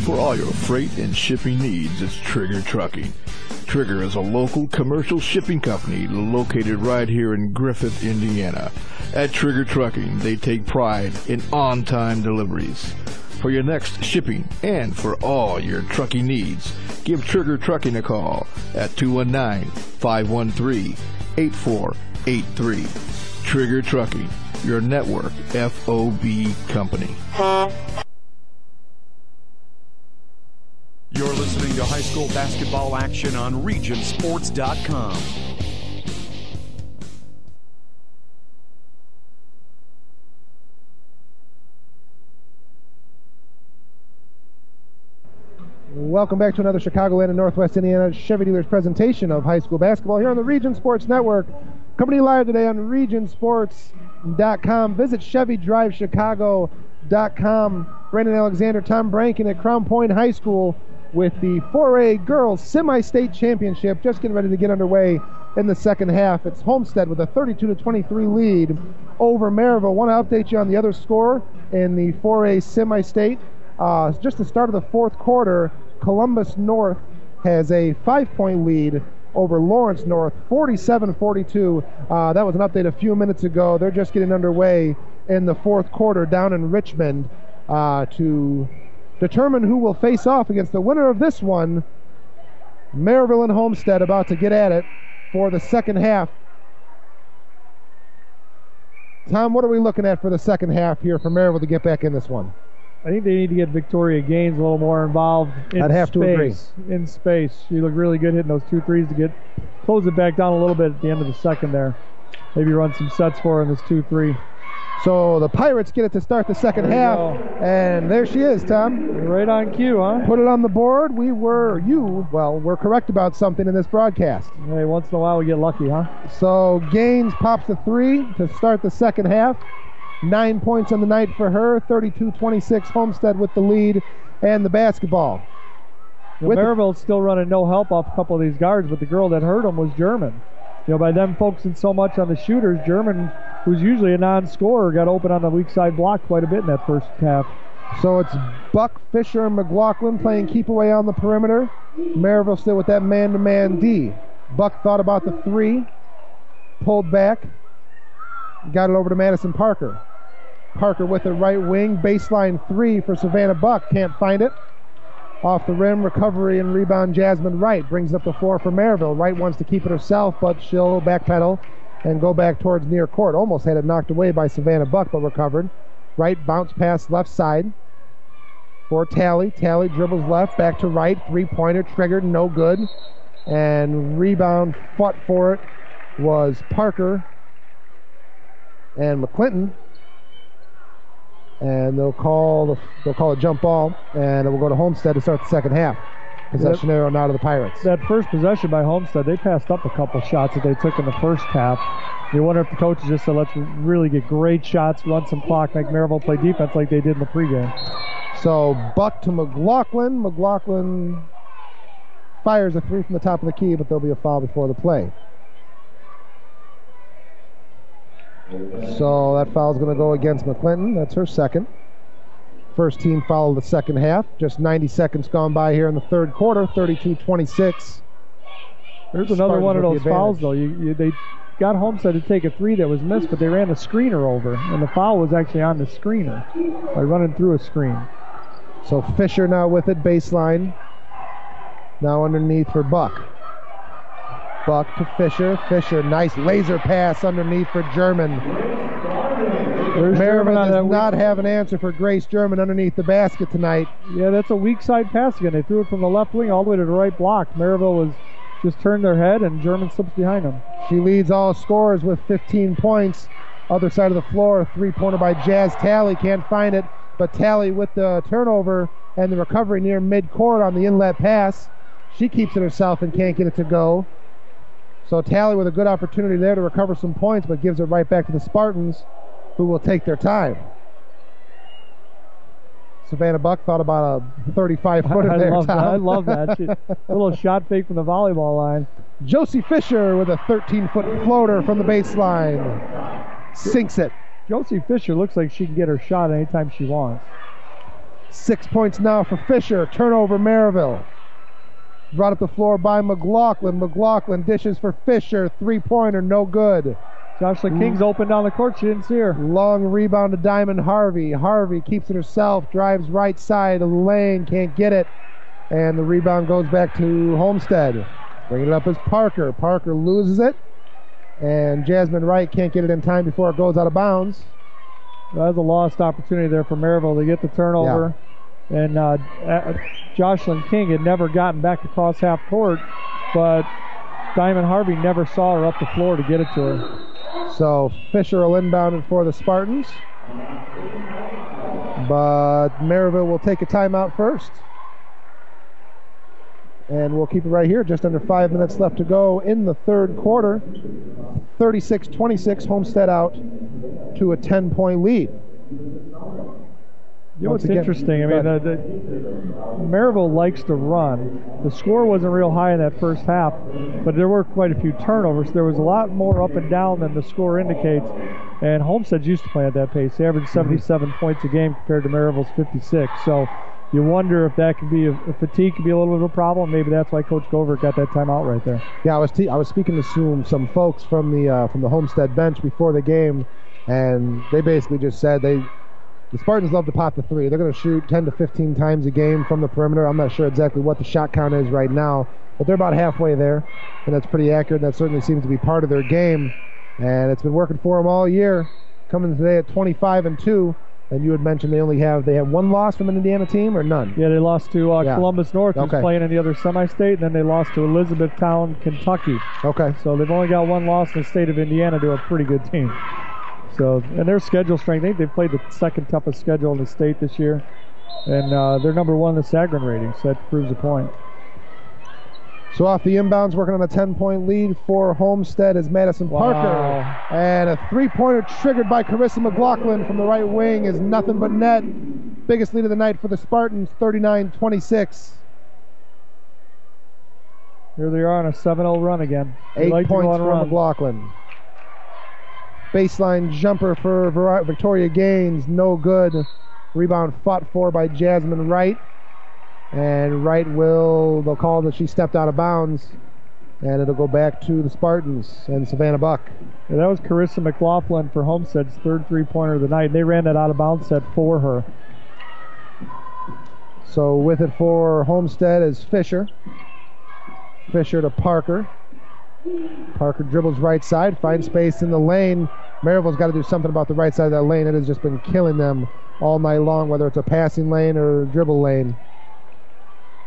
For all your freight and shipping needs, it's Trigger Trucking. Trigger is a local commercial shipping company located right here in Griffith, Indiana. At Trigger Trucking, they take pride in on-time deliveries. For your next shipping and for all your trucking needs, give Trigger Trucking a call at 219-513-8483. Trigger Trucking, your network FOB company. You're listening to high school basketball action on regionsports.com. Welcome back to another Chicagoland and Northwest Indiana Chevy Dealers presentation of high school basketball here on the Region Sports Network. Coming to you live today on regionsports.com. Visit ChevyDriveChicago.com. Brandon Alexander, Tom Brankin at Crown Point High School with the 4A Girls Semi-State Championship just getting ready to get underway in the second half. It's Homestead with a 32-23 lead over Merrillville. Want to update you on the other score in the 4A semi-state. Just the start of the fourth quarter, Columbus North has a 5-point lead over Lawrence North, 47-42. That was an update a few minutes ago. They're just getting underway in the fourth quarter down in Richmond to determine who will face off against the winner of this one. Merrillville and Homestead about to get at it for the second half. Tom, what are we looking at for the second half here for Merrillville to get back in this one? I think they need to get Victoria Gaines a little more involved in I'd have to agree. In space. She looked really good hitting those 2 threes to close it back down a little bit at the end of the second there. Maybe run some sets for her in this 2-3. So the Pirates get it to start the second half, and there she is, Tom. Right on cue, huh? Put it on the board. We're correct about something in this broadcast. Hey, once in a while we get lucky, huh? So Gaines pops the 3 to start the second half. 9 points on the night for her, 32-26, Homestead with the lead and the basketball. Merrillville's still running no help off a couple of these guards, but the girl that hurt them was German. By them focusing so much on the shooters, German, who's usually a non-scorer, got open on the weak side block quite a bit in that first half. So it's Buck, Fisher, and McLaughlin playing keep away on the perimeter. Merrillville still with that man-to-man D. Buck thought about the 3, pulled back, got it over to Madison Parker. Parker with the right wing, baseline 3 for Savannah Buck, can't find it. Off the rim, recovery and rebound, Jasmine Wright brings up the floor for Merrillville. Wright wants to keep it herself, but she'll backpedal and go back towards near court. Almost had it knocked away by Savannah Buck, but recovered. Wright bounce pass left side for Talley. Talley dribbles left, back to Wright. 3-pointer triggered, no good. And rebound fought for it was Parker and McClinton. And they'll call a jump ball, and it will go to Homestead to start the second half. Possession arrow now to the Pirates. That first possession by Homestead, they passed up a couple shots that they took in the first half. You wonder if the coaches just said, let's really get great shots, run some clock, make Merrillville play defense like they did in the pregame. So Buck to McLaughlin. McLaughlin fires a 3 from the top of the key, but there'll be a foul before the play. So that foul's going to go against McClinton. That's her second. First team foul of the second half. Just 90 seconds gone by here in the third quarter. 32-26. There's another one of those fouls, though. They got Homestead to take a 3 that was missed, but they ran the screener over, and the foul was actually on the screener by running through a screen. So Fisher now with it, baseline. Now underneath for Buck. Buck to Fisher. Fisher, nice laser pass underneath for German. Merrillville does not have an answer for Grace German underneath the basket tonight. Yeah, that's a weak side pass again. They threw it from the left wing all the way to the right block. Merrillville was just turned their head, and German slips behind them. She leads all scorers with 15 points. Other side of the floor, 3-pointer by Jazz Talley. Can't find it, but Talley with the turnover and the recovery near midcourt on the inlet pass. She keeps it herself and can't get it to go. So Talley with a good opportunity there to recover some points, but gives it right back to the Spartans, who will take their time. Savannah Buck thought about a 35-footer there, Tom. I love that. A little shot fake from the volleyball line. Josie Fisher with a 13-foot floater from the baseline. Sinks it. Josie Fisher looks like she can get her shot anytime she wants. 6 points now for Fisher. Turnover, Merrillville. Brought up the floor by McLaughlin. McLaughlin dishes for Fisher. 3-pointer, no good. Jocelyn King's open down the court. She didn't see her. Long rebound to Diamond Harvey. Harvey keeps it herself. Drives right side of the lane. Can't get it. And the rebound goes back to Homestead. Bringing it up is Parker. Parker loses it. And Jasmine Wright can't get it in time before it goes out of bounds. That was a lost opportunity there for Merrillville to get the turnover. Yeah. And Jocelyn King had never gotten back across half court, but Diamond Harvey never saw her up the floor to get it to her. So Fisher will inbound it for the Spartans. But Merrillville will take a timeout first. And we'll keep it right here. Just under 5 minutes left to go in the third quarter. 36-26, Homestead out to a 10-point lead. You know what's interesting? I mean, Merrillville likes to run. The score wasn't real high in that first half, but there were quite a few turnovers. There was a lot more up and down than the score indicates. And Homestead's used to play at that pace. They average 77 points a game compared to Merrillville's 56. So you wonder if that could be if fatigue could be a little bit of a problem. Maybe that's why Coach Govert got that timeout right there. Yeah, I was speaking to some folks from the Homestead bench before the game, and they basically just said the Spartans love to pop the three. They're going to shoot 10 to 15 times a game from the perimeter. I'm not sure exactly what the shot count is right now, but they're about halfway there, and that's pretty accurate. That certainly seems to be part of their game, and it's been working for them all year. Coming today at 25-2, and you had mentioned they have one loss from an Indiana team or none? Yeah, they lost to Columbus North, who's playing in the other semi-state, and then they lost to Elizabethtown, Kentucky. Okay. So they've only got one loss in the state of Indiana to a pretty good team. So, and their schedule strength, they've played the second toughest schedule in the state this year, and they're number one in the Sagarin rating, so that proves a point. So off the inbounds, working on a 10-point lead for Homestead is Madison Parker. And a three-pointer triggered by Carissa McLaughlin from the right wing is nothing but net. Biggest lead of the night for the Spartans, 39-26. Here they are on a 7-0 run again. 8 points for McLaughlin. Baseline jumper for Victoria Gaines, no good. Rebound fought for by Jasmine Wright. And Wright they'll call that she stepped out of bounds, and it'll go back to the Spartans and Savannah Buck. Yeah, that was Carissa McLaughlin for Homestead's third three-pointer of the night. They ran that out of bounds set for her. So with it for Homestead is Fisher. Fisher to Parker. Parker dribbles right side, finds space in the lane. Merrillville's got to do something about the right side of that lane. It has just been killing them all night long, whether it's a passing lane or a dribble lane.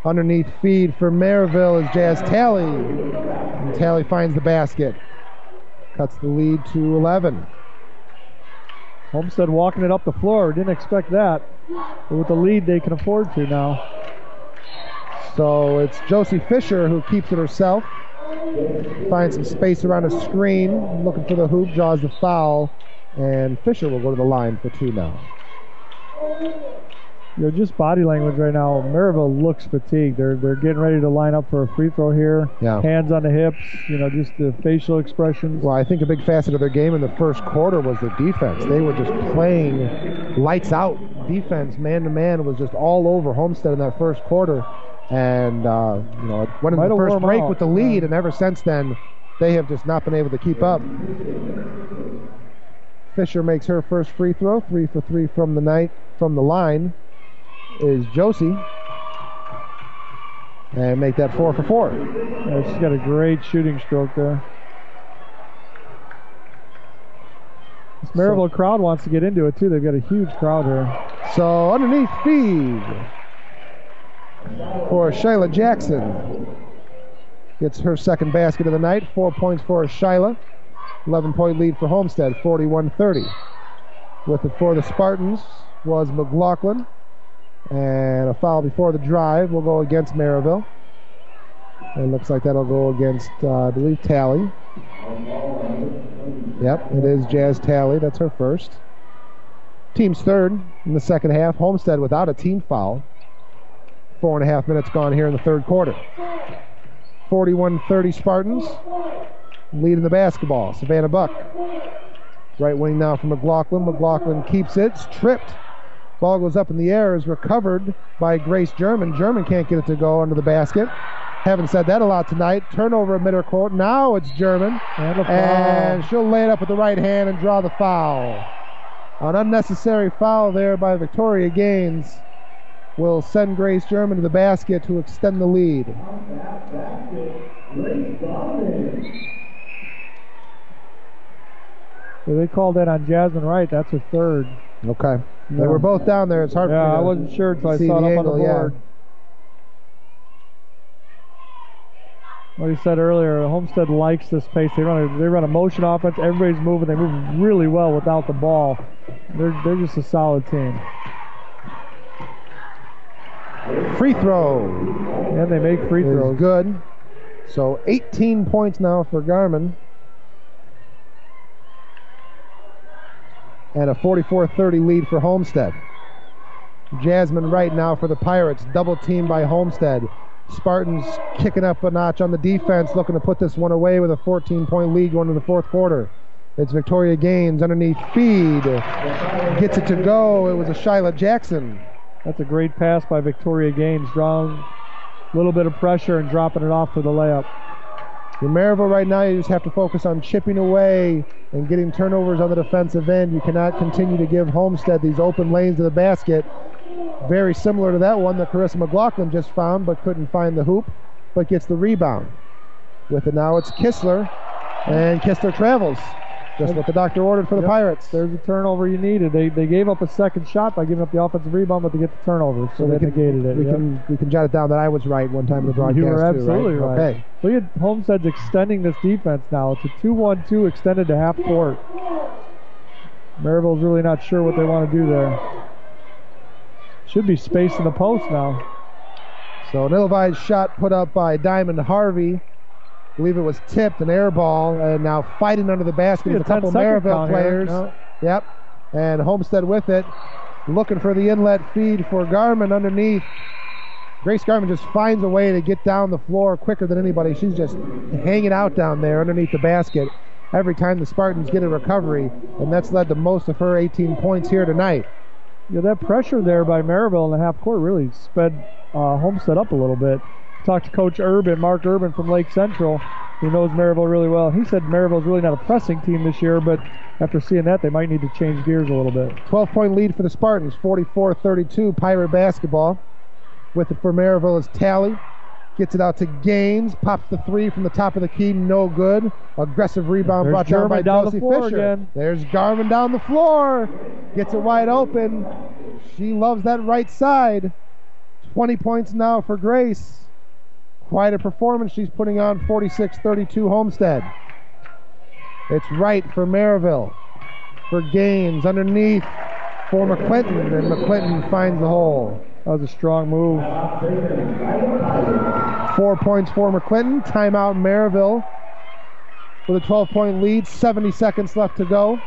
Underneath feed for Merrillville is Jazz Talley. And Talley finds the basket. Cuts the lead to 11. Homestead walking it up the floor. Didn't expect that. But with the lead, they can afford to now. So it's Josie Fisher who keeps it herself. Finds some space around a screen. Looking for the hoop. Draws the foul. And Fisher will go to the line for two now. Just body language right now. Merrillville looks fatigued. They're getting ready to line up for a free throw here. Yeah. Hands on the hips. Just the facial expressions. Well, I think a big facet of their game in the first quarter was their defense. They were just playing lights out defense. Man to man was just all over Homestead in that first quarter. And it went in the first break with the lead, and ever since then, they have just not been able to keep up. Fisher makes her first free throw. 3 for 3 from the line is Josie, and make that 4 for 4. Yeah, she's got a great shooting stroke there. This Merrillville crowd wants to get into it too. They've got a huge crowd here. So underneath feed for Shyla Jackson. Gets her second basket of the night. 4 points for Shyla. 11-point lead for Homestead, 41-30. With it for the Spartans was McLaughlin. And a foul before the drive will go against Merrillville. It looks like that'll go against, I believe, Talley. Yep, it is Jazz Talley. That's her first. Team's third in the second half. Homestead without a team foul. 4.5 minutes gone here in the third quarter. 41-30 Spartans. Leading the basketball. Savannah Buck. Right wing now for McLaughlin. McLaughlin keeps it. It's tripped. Ball goes up in the air, is recovered by Grace German. German can't get it to go under the basket. Haven't said that a lot tonight. Turnover at midcourt. Now it's German. And she'll lay it up with the right hand and draw the foul. An unnecessary foul there by Victoria Gaines will send Grace German to the basket to extend the lead. So they called that on Jasmine Wright. That's her third. Okay. Yeah. They were both down there. It's hard for me to I wasn't sure until I saw it up on the board. Yeah. Like I said earlier, Homestead likes this pace. They run a motion offense. Everybody's moving. They move really well without the ball. They're just a solid team. Free throw. And they make free throws. Good. So 18 points now for Garmin. And a 44-30 lead for Homestead. Jasmine Wright now for the Pirates. Double team by Homestead. Spartans kicking up a notch on the defense, looking to put this one away with a 14-point lead going into the fourth quarter. It's Victoria Gaines underneath feed. Gets it to go. It was a Shyla Jackson. That's a great pass by Victoria Gaines. Drawing a little bit of pressure and dropping it off for the layup. In Merrillville right now, you just have to focus on chipping away and getting turnovers on the defensive end. You cannot continue to give Homestead these open lanes to the basket. Very similar to that one that Carissa McLaughlin just found, but couldn't find the hoop, but gets the rebound. With it now, it's Kistler, and Kistler travels. Just what the doctor ordered for the Pirates. There's a turnover you needed. They gave up a second shot by giving up the offensive rebound, but they get the turnover, so they negated it. We can jot it down that I was right one time in the broadcast. You were absolutely right. Okay. Look at Homestead's extending this defense now. It's a 2-1-2 extended to half court. Merrillville's really not sure what they want to do there. Should be space in the post now. So an ill-advised shot put up by Diamond Harvey. I believe it was tipped, an air ball, and now fighting under the basket with a couple Merrillville players. No. Yep. And Homestead with it, looking for the inlet feed for Garman underneath. Grace Garman just finds a way to get down the floor quicker than anybody. She's just hanging out down there underneath the basket every time the Spartans get a recovery, and that's led to most of her 18 points here tonight. Yeah, that pressure there by Merrillville in the half court really sped Homestead up a little bit. Talked to Coach Urban, Mark Urban from Lake Central, who knows Merrillville really well. He said Merrillville's really not a pressing team this year, but after seeing that, they might need to change gears a little bit. 12-point lead for the Spartans, 44-32, Pirate basketball. With it for Merrillville is Talley. Gets it out to Gaines, pops the three from the top of the key, no good. Aggressive rebound brought down by Josie Fisher. Again. There's Garvin down the floor. Gets it wide open. She loves that right side. 20 points now for Grace. Quite a performance she's putting on, 46-32 Homestead. It's right for Merrillville. For Gaines underneath for McClinton, and McClinton finds the hole. That was a strong move. 4 points for McClinton. Timeout Merrillville with a 12-point lead. 70 seconds left to go.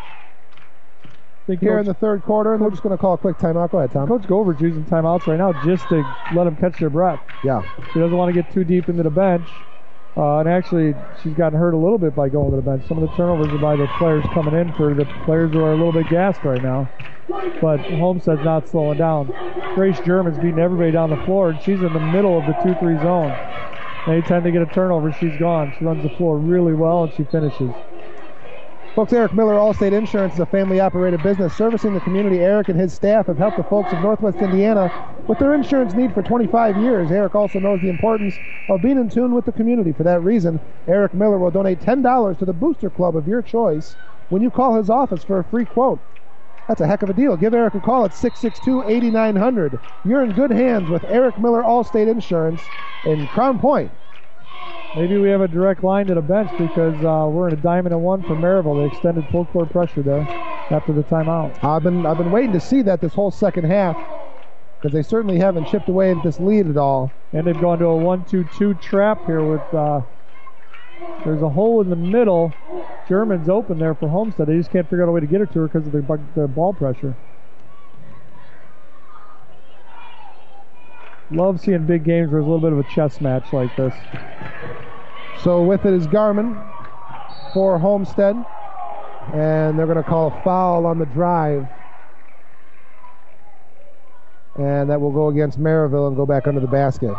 Here in the third quarter, and they're just going to call a quick timeout. Go ahead, Tom. Coach Govert's using timeouts right now just to let them catch their breath. Yeah. She doesn't want to get too deep into the bench. And actually, she's gotten hurt a little bit by going to the bench. Some of the turnovers are by the players coming in for the players who are a little bit gassed right now. But Homestead's not slowing down. Grace German's beating everybody down the floor, and she's in the middle of the 2-3 zone. Anytime they get a turnover, she's gone. She runs the floor really well, and she finishes. Folks, Eric Miller, Allstate Insurance is a family-operated business servicing the community. Eric and his staff have helped the folks of Northwest Indiana with their insurance need for 25 years. Eric also knows the importance of being in tune with the community. For that reason, Eric Miller will donate $10 to the Booster Club of your choice when you call his office for a free quote. That's a heck of a deal. Give Eric a call at 662-8900. You're in good hands with Eric Miller, Allstate Insurance in Crown Point. Maybe we have a direct line to the bench because we're in a diamond and one for Merrillville. They extended full court pressure there after the timeout. I've been waiting to see that this whole second half because they certainly haven't chipped away at this lead at all. And they've gone to a 1-2-2 trap here with there's a hole in the middle. German's open there for Homestead. They just can't figure out a way to get it to her because of the ball pressure. Love seeing big games where there's a little bit of a chess match like this. So with it is Garman for Homestead. And they're going to call a foul on the drive. And that will go against Merrillville and go back under the basket.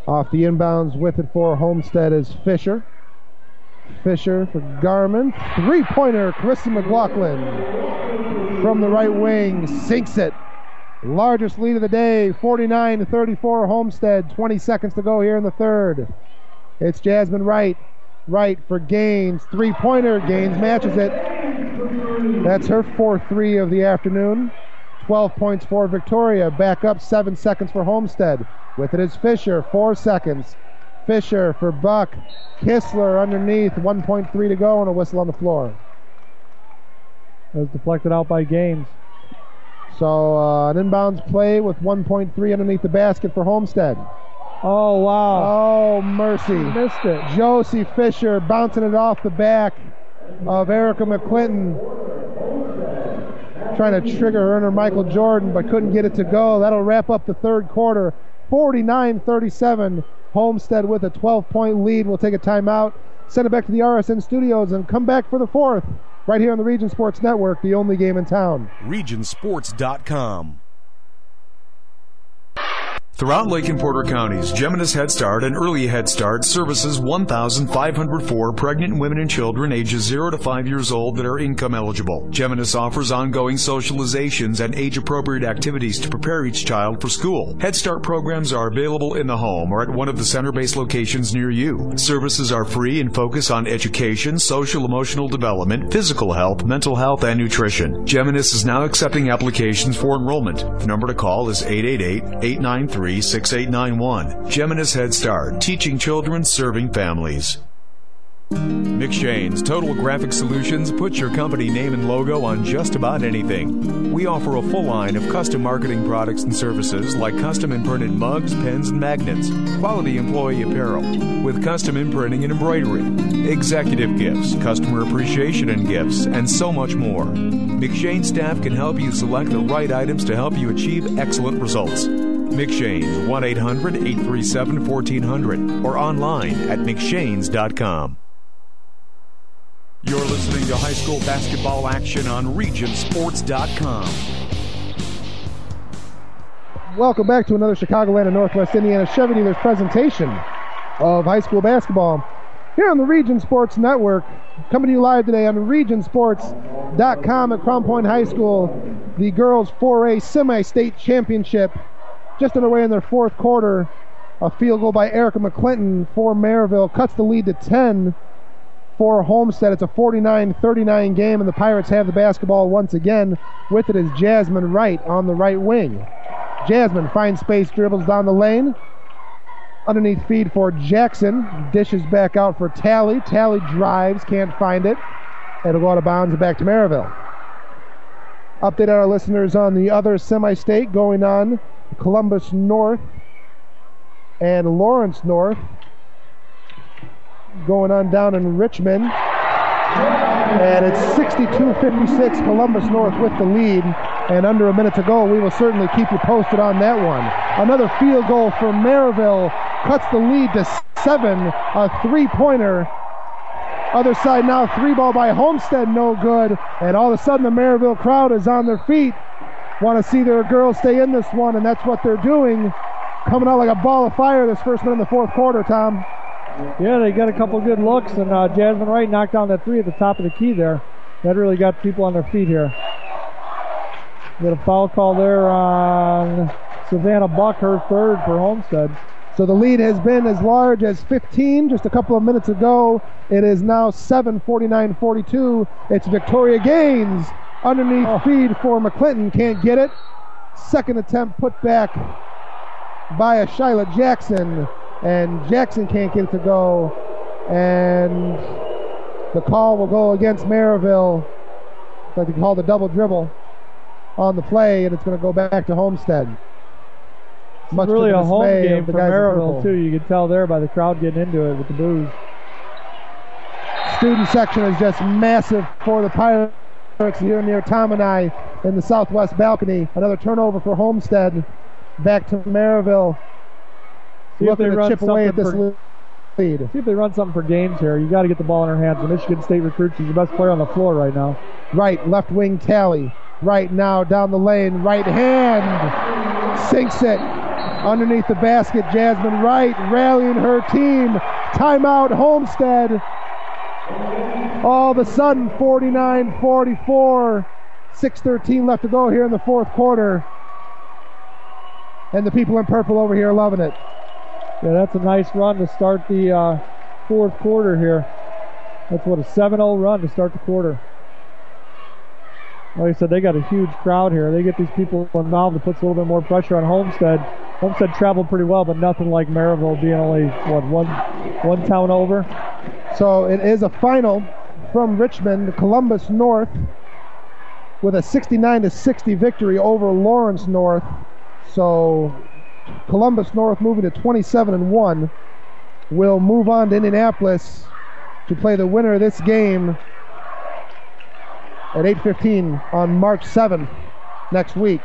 Off the inbounds with it for Homestead is Fisher. Fisher for Garman. Three-pointer, Carissa McLaughlin from the right wing, sinks it. Largest lead of the day, 49-34 Homestead. 20 seconds to go here in the third. It's Jasmine Wright. Wright for Gaines. Three-pointer, Gaines matches it. That's her fourth three of the afternoon. 12 points for Victoria. Back up, 7 seconds for Homestead. With it is Fisher, 4 seconds. Fisher for Buck. Kistler underneath, 1.3 to go, and a whistle on the floor. It was deflected out by Gaines. So an inbounds play with 1.3 underneath the basket for Homestead. Oh, wow. Oh, mercy. Missed it. Josie Fisher bouncing it off the back of Erica McClinton. Trying to trigger her under Michael Jordan, but couldn't get it to go. That'll wrap up the third quarter. 49-37. Homestead with a 12-point lead. We'll take a timeout, send it back to the RSN studios, and come back for the fourth right here on the Region Sports Network, the only game in town. Regionsports.com. Throughout Lake and Porter counties, Geminis Head Start and Early Head Start services 1,504 pregnant women and children ages 0 to 5 years old that are income eligible. Geminis offers ongoing socializations and age-appropriate activities to prepare each child for school. Head Start programs are available in the home or at one of the center-based locations near you. Services are free and focus on education, social-emotional development, physical health, mental health, and nutrition. Geminis is now accepting applications for enrollment. The number to call is 888-893-6891. Geminis Head Start, teaching children, serving families. McShane's Total Graphic Solutions puts your company name and logo on just about anything. We offer a full line of custom marketing products and services like custom imprinted mugs, pens, and magnets, quality employee apparel, with custom imprinting and embroidery, executive gifts, customer appreciation and gifts, and so much more. McShane staff can help you select the right items to help you achieve excellent results. McShane's 1-800-837-1400 or online at McShanes.com. You're listening to high school basketball action on Regionsports.com. Welcome back to another Chicagoland and Northwest Indiana Chevy Dealers presentation of high school basketball here on the Region Sports Network. Coming to you live today on Regionsports.com at Crown Point High School. The girls 4A semi-state championship just underway in their fourth quarter. A field goal by Erica McClinton for Merrillville cuts the lead to 10 for Homestead. It's a 49-39 game, and the Pirates have the basketball once again. With it is Jasmine Wright on the right wing. Jasmine finds space, dribbles down the lane. Underneath feed for Jackson. Dishes back out for Talley. Talley drives, can't find it. It'll go out of bounds and back to Merrillville. Update our listeners on the other semi-state going on. Columbus North and Lawrence North going on down in Richmond. And it's 62-56, Columbus North with the lead. And under a minute to go, we will certainly keep you posted on that one. Another field goal for Merrillville cuts the lead to 7, a three-pointer. Other side now, three ball by Homestead, no good. And all of a sudden the Merrillville crowd is on their feet. Want to see their girls stay in this one, and that's what they're doing. Coming out like a ball of fire this first minute in the fourth quarter, Tom. Yeah, they got a couple good looks, and Jasmine Wright knocked down that three at the top of the key there. That really got people on their feet here. Got a foul call there on Savannah Buck, her third for Homestead. So the lead has been as large as 15 just a couple of minutes ago. It is now 7, 49-42. It's Victoria Gaines underneath feed for McClinton. Can't get it. Second attempt put back by a Shyla Jackson. And Jackson can't get it to go. And the call will go against Merrillville. Like they called a double dribble on the play, and it's going to go back to Homestead. It's really a home game for Merrillville, too. You can tell there by the crowd getting into it with the boos. Student section is just massive for the Pirates here near Tom and I in the southwest balcony. Another turnover for Homestead. Back to Merrillville. Looking to chip away at this lead. See if they run something for Gaines here. You got to get the ball in her hands. The Michigan State recruit, she's the best player on the floor right now. Right, left wing Talley. Right now down the lane, right hand. Sinks it. Underneath the basket, Jasmine Wright rallying her team. Timeout, Homestead. All of a sudden, 49-44. 6:13 left to go here in the fourth quarter. And the people in purple over here are loving it. Yeah, that's a nice run to start the fourth quarter here. That's what, a 7-0 run to start the quarter. Like I said, they got a huge crowd here. They get these people involved. It puts a little bit more pressure on Homestead. Homestead traveled pretty well, but nothing like Merrillville being only, one town over. So it is a final from Richmond, Columbus North, with a 69-60 victory over Lawrence North. So Columbus North moving to 27-1 will move on to Indianapolis to play the winner of this game at 8:15 on March 7th next week.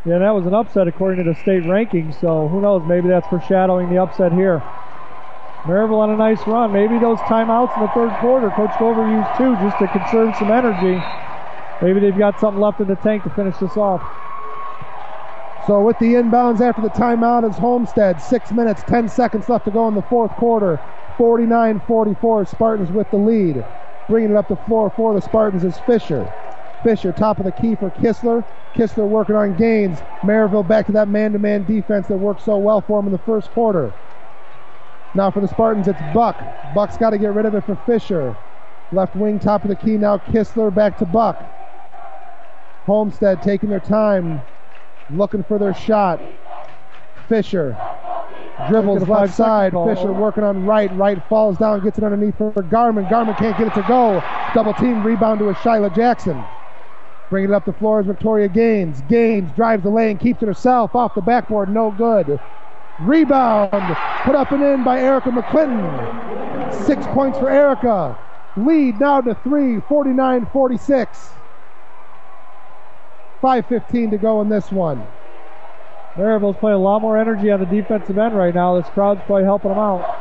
Yeah, that was an upset according to the state rankings, so who knows, maybe that's foreshadowing the upset here. Merrillville on a nice run. Maybe those timeouts in the third quarter, Coach Gover used 2 just to conserve some energy. Maybe they've got something left in the tank to finish this off. So with the inbounds after the timeout is Homestead. 6 minutes, 10 seconds left to go in the fourth quarter. 49-44, Spartans with the lead. Bringing it up the floor for the Spartans is Fisher. Fisher, top of the key for Kistler. Kistler working on Gaines. Merrillville back to that man-to-man defense that worked so well for him in the first quarter. Now for the Spartans, it's Buck. Buck's got to get rid of it for Fisher. Left wing, top of the key now. Kistler back to Buck. Homestead taking their time, looking for their shot. Fisher dribbles left side. Fisher working on right. Right falls down, gets it underneath for Garman. Garman can't get it to go. Double team rebound to a Shyla Jackson. Bringing it up the floor is Victoria Gaines. Gaines drives the lane, keeps it herself off the backboard, no good. Rebound put up and in by Erica McClinton. 6 points for Erica. Lead now to 3, 49-46. 5:15 to go in this one. Merrillville's playing a lot more energy on the defensive end right now. This crowd's probably helping them out.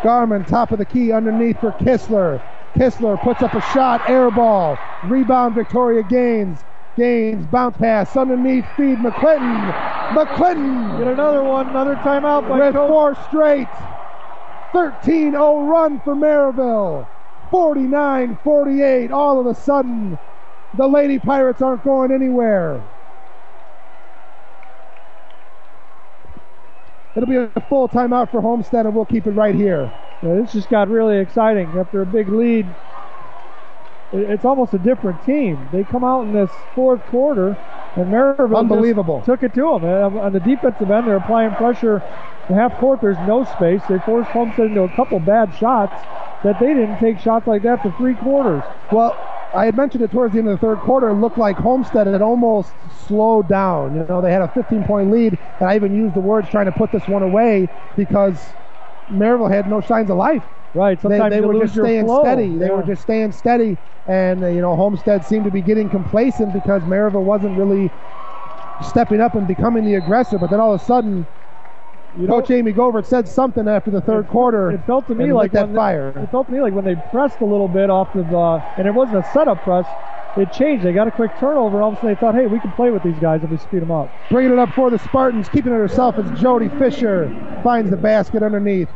Garman, top of the key, underneath for Kistler. Kistler puts up a shot, air ball. Rebound, Victoria Gaines. Gaines, bounce pass, underneath, feed, McClinton. McClinton! Get another one, another timeout by with Coach. 4 straight. 13-0 run for Merrillville. 49-48. All of a sudden, the Lady Pirates aren't going anywhere. It'll be a full timeout for Homestead, and we'll keep it right here. Yeah, this just got really exciting. After a big lead, it's almost a different team. They come out in this fourth quarter, and Merrillville unbelievable took it to them. On the defensive end, they're applying pressure. In half court, there's no space. They forced Homestead into a couple bad shots that they didn't take shots like that for 3 quarters. Well, I had mentioned it towards the end of the third quarter. It looked like Homestead had almost slowed down. You know, they had a 15-point lead, and I even used the words trying to put this one away because Merrillville had no signs of life. Right. Sometimes they were just staying steady. Yeah. They were just staying steady, and Homestead seemed to be getting complacent because Merrillville wasn't really stepping up and becoming the aggressor. But then all of a sudden, Coach Amy Govert said something after the third quarter. It felt to me like it felt to me like when they pressed a little bit off of, and it wasn't a setup press. It changed. They got a quick turnover, and all of a sudden they thought, hey, we can play with these guys if we speed them up. Bringing it up for the Spartans, keeping it herself is Jody Fisher. Finds the basket underneath.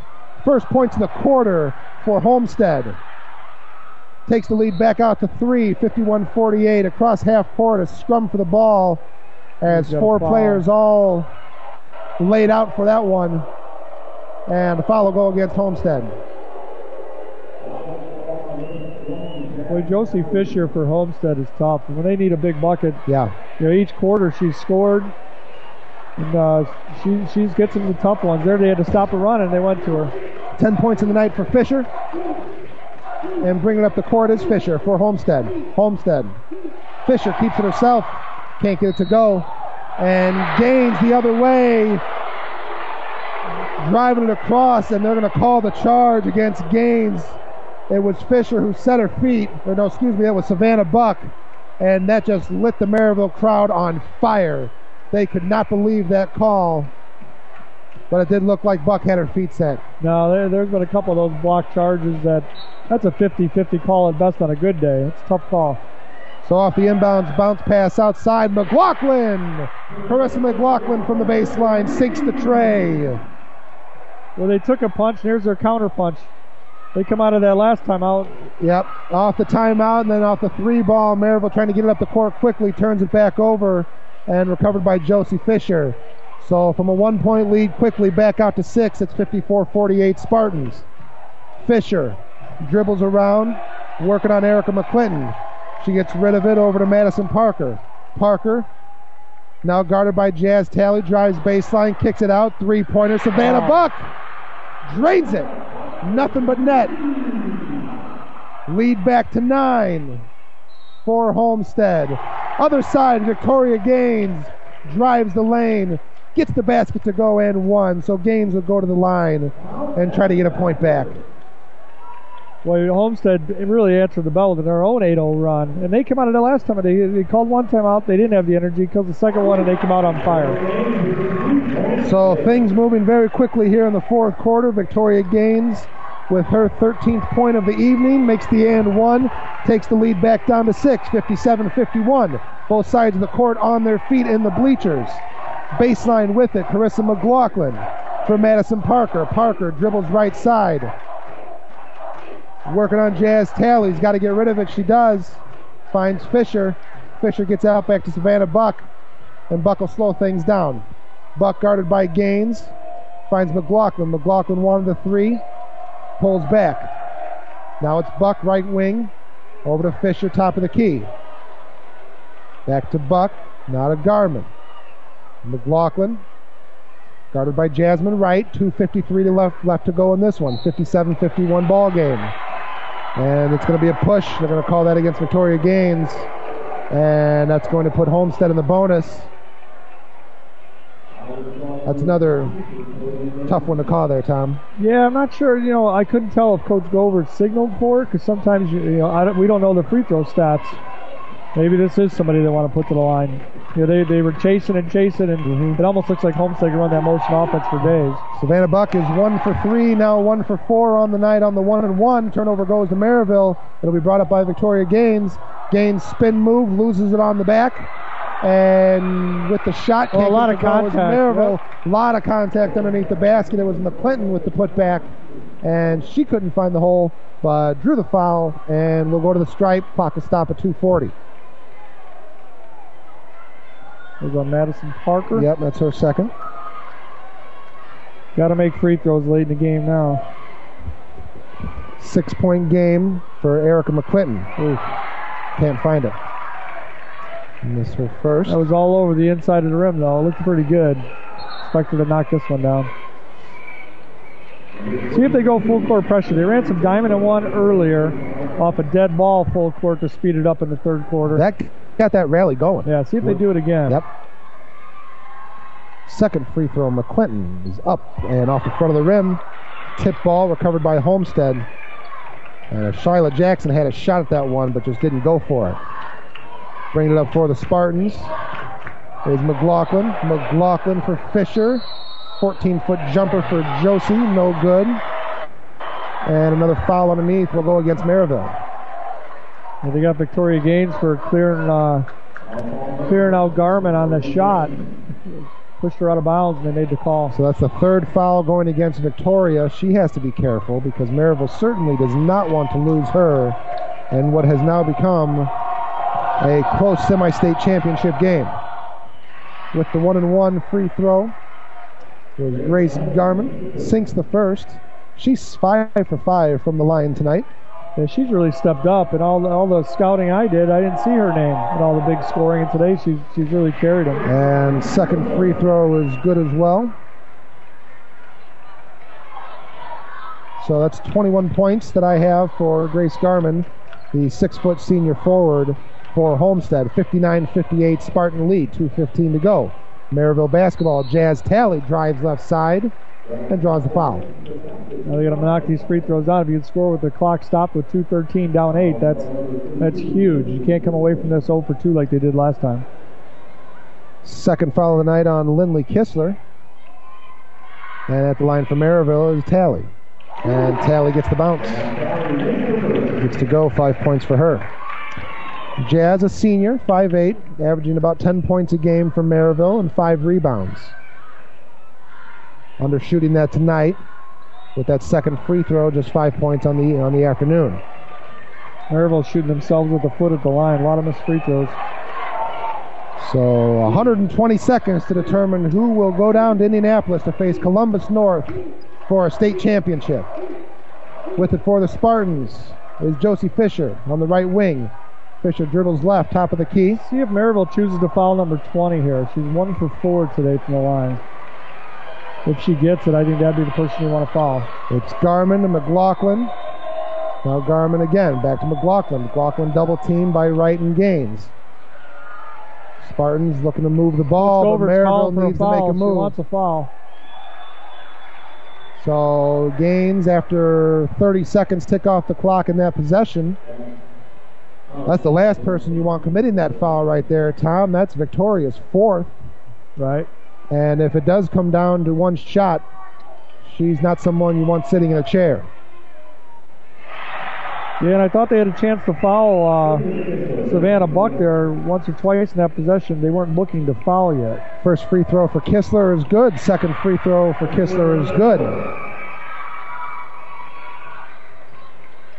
First points of the quarter for Homestead. Takes the lead back out to 3, 51-48. Across half court, a scrum for the ball as 4 players all laid out for that one. And the foul will go against Homestead. Boy, Josie Fisher for Homestead is tough. When they need a big bucket, each quarter she's scored. And she gets them the tough ones. There they had to stop a run, and they went to her. 10 points in the night for Fisher. And bringing up the court is Fisher for Homestead. Fisher keeps it herself. Can't get it to go. And Gaines the other way. Driving it across, and they're going to call the charge against Gaines. It was Fisher who set her feet. That was Savannah Buck. And that just lit the Merrillville crowd on fire. They could not believe that call. But it did look like Buck had her feet set. No, there's been a couple of those block charges that's a 50-50 call at best on a good day. It's a tough call. So off the inbounds, bounce pass outside. McLaughlin! Carissa McLaughlin from the baseline sinks the tray. Well, they took a punch, and here's their counter punch. They come out of that last timeout. Yep, off the timeout, and then off the 3 ball. Merrillville trying to get it up the court quickly, turns it back over, and recovered by Josie Fisher. So from a 1-point lead, quickly back out to 6. It's 54-48 Spartans. Fisher dribbles around, working on Erica McClinton. She gets rid of it over to Madison Parker. Parker, now guarded by Jazz Talley, drives baseline, kicks it out. 3-pointer, Savannah Buck drains it. Nothing but net. Lead back to 9 for Homestead. Other side, Victoria Gaines drives the lane, gets the basket to go and 1. So Gaines will go to the line and try to get a point back. Well, Homestead really answered the bell with their own 8-0 run. And they came out of the last time. They called one time out. They didn't have the energy. Called the second one, and they came out on fire. So things moving very quickly here in the fourth quarter. Victoria Gaines with her 13th point of the evening, makes the and one, takes the lead back down to 6, 57-51. Both sides of the court on their feet in the bleachers. Baseline with it, Carissa McLaughlin for Madison Parker. Parker dribbles right side. Working on Jazz Talley's got to get rid of it. She does. Finds Fisher. Fisher gets out back to Savannah Buck, and Buck will slow things down. Buck guarded by Gaines. Finds McLaughlin. McLaughlin wanted the three. Pulls back. Now it's Buck right wing. Over to Fisher, top of the key. Back to Buck. Now to Garmin. McLaughlin. Guarded by Jasmine Wright. 2:53 to left to go in this one. 57-51 ball game. And it's going to be a push. They're going to call that against Victoria Gaines. And that's going to put Homestead in the bonus. That's another tough one to call there, Tom. Yeah, I'm not sure. I couldn't tell if Coach Gover signaled for it, because sometimes we don't know the free throw stats. Maybe this is somebody they want to put to the line. They were chasing, and it almost looks like Homestead can run that motion offense for days. Savannah Buck is 1 for 3, now 1 for 4 on the night on the 1-and-1. Turnover goes to Merrillville. It'll be brought up by Victoria Gaines. Gaines spin move, loses it on the back. And with the shot, a lot of contact. Merrillville, a lot of contact underneath the basket. It was McClinton with the putback, and she couldn't find the hole, but drew the foul, and we'll go to the stripe. Clock will stop at 2:40. There's on Madison Parker. Yep, that's her second. Got to make free throws late in the game now. 6-point game for Erica McClinton. Ooh, can't find it. Missed her first. That was all over the inside of the rim, though. It looked pretty good. Expect her to knock this one down. See if they go full court pressure. They ran some diamond and one earlier off a dead ball full court to speed it up in the third quarter. That got that rally going. Yeah, see if they do it again. Yep. Second free throw, McClinton is up and off the front of the rim. Tip ball recovered by Homestead. And Charlotte Jackson had a shot at that one, but just didn't go for it. Bringing it up for the Spartans is McLaughlin. McLaughlin for Fisher. 14-foot jumper for Josie, no good. And another foul underneath will go against Merrillville. And they got Victoria Gaines for clearing out Garmin on the shot. Pushed her out of bounds, and they made the call. So that's the third foul going against Victoria. She has to be careful because Merrillville certainly does not want to lose her in what has now become a close semi-state championship game. With the 1-and-1 free throw was Grace Garmin. Sinks the first. She's 5 for 5 from the line tonight. Yeah, she's really stepped up, and all the scouting I did, I didn't see her name and all the big scoring. And today she's really carried them. And second free throw is good as well. So that's 21 points that I have for Grace Garmin, the 6-foot senior forward for Homestead. 59-58 Spartan lead. 2:15 to go. Merrillville basketball. Jazz Talley drives left side and draws the foul. Now they got to knock these free throws down. If you can score with the clock stopped with 2:13 down 8, that's huge. You can't come away from this 0 for 2 like they did last time. Second foul of the night on Lindley Kistler. And at the line for Merrillville is Talley. And Talley gets the bounce. Gets to go, 5 points for her. Jazz, a senior, 5'8", averaging about 10 points a game from Merrillville and 5 rebounds. Undershooting that tonight with that second free throw, just 5 points on the afternoon. Merrillville shooting themselves with the foot at the line. A lot of missed free throws. So 120 seconds to determine who will go down to Indianapolis to face Columbus North for a state championship. With it for the Spartans is Josie Fisher on the right wing. Fisher dribbles left, top of the key. See if Merrillville chooses to foul number 20 here. She's 1 for 4 today from the line. If she gets it, I think that'd be the person you want to foul. It's Garmin and McLaughlin. Now Garmin again, back to McLaughlin. McLaughlin double teamed by Wright and Gaines. Spartans looking to move the ball, but Merrillville needs to make a move. She wants a foul. So Gaines, after 30 seconds, tick off the clock in that possession. That's the last person you want committing that foul right there, Tom. That's Victoria's fourth. Right. And if it does come down to one shot, she's not someone you want sitting in a chair. Yeah, and I thought they had a chance to foul Savannah Buck there once or twice in that possession. They weren't looking to foul yet. First free throw for Kistler is good. Second free throw for Kistler is good.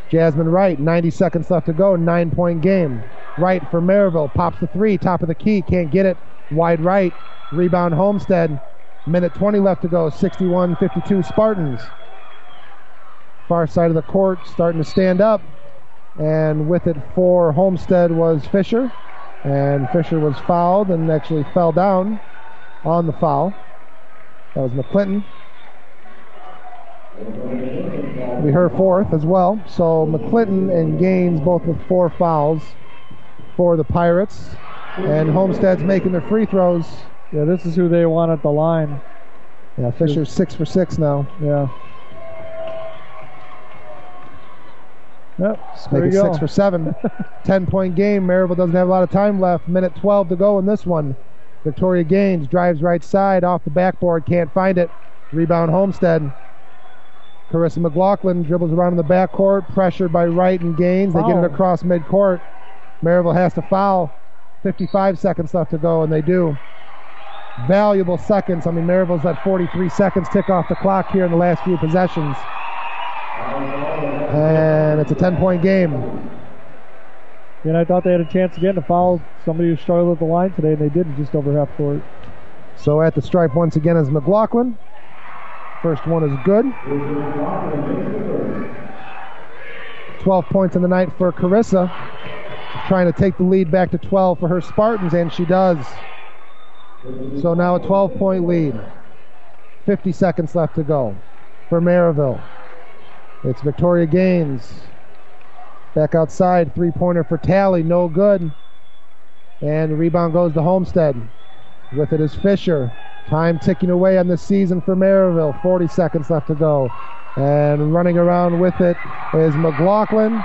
Jasmine Wright, 90 seconds left to go, 9-point game. Wright for Merrillville, pops the three, top of the key, can't get it. Wide right, rebound Homestead. Minute 20 left to go, 61-52 Spartans. Far side of the court starting to stand up, and with it for Homestead was Fisher, and Fisher was fouled and actually fell down on the foul. That was McClinton. It'll be her fourth as well. So McClinton and Gaines both with 4 fouls for the Pirates, and Homestead's making their free throws. Yeah, this is who they want at the line. Yeah, Fisher's 6 for 6 now. Yeah. Yep, make it 6 for 7. 10-point game. Merrillville doesn't have a lot of time left. Minute 12 to go in this one. Victoria Gaines drives right side off the backboard, can't find it. Rebound Homestead. Carissa McLaughlin dribbles around in the backcourt, pressured by Wright and Gaines. They get it across midcourt. Merrillville has to foul. 55 seconds left to go, and they do. Valuable seconds. I mean, Merrillville's let 43 seconds tick off the clock here in the last few possessions. And it's a 10-point game. And I thought they had a chance again to foul somebody who struggled at the line today, and they did just over half court. So at the stripe once again is McLaughlin. First one is good. 12 points in the night for Carissa. Trying to take the lead back to 12 for her Spartans, and she does. So now a 12-point lead. 50 seconds left to go for Merrillville. It's Victoria Gaines. Back outside, three-pointer for Talley, no good. And the rebound goes to Homestead. With it is Fisher. Time ticking away on this season for Merrillville. 40 seconds left to go. And running around with it is McLaughlin.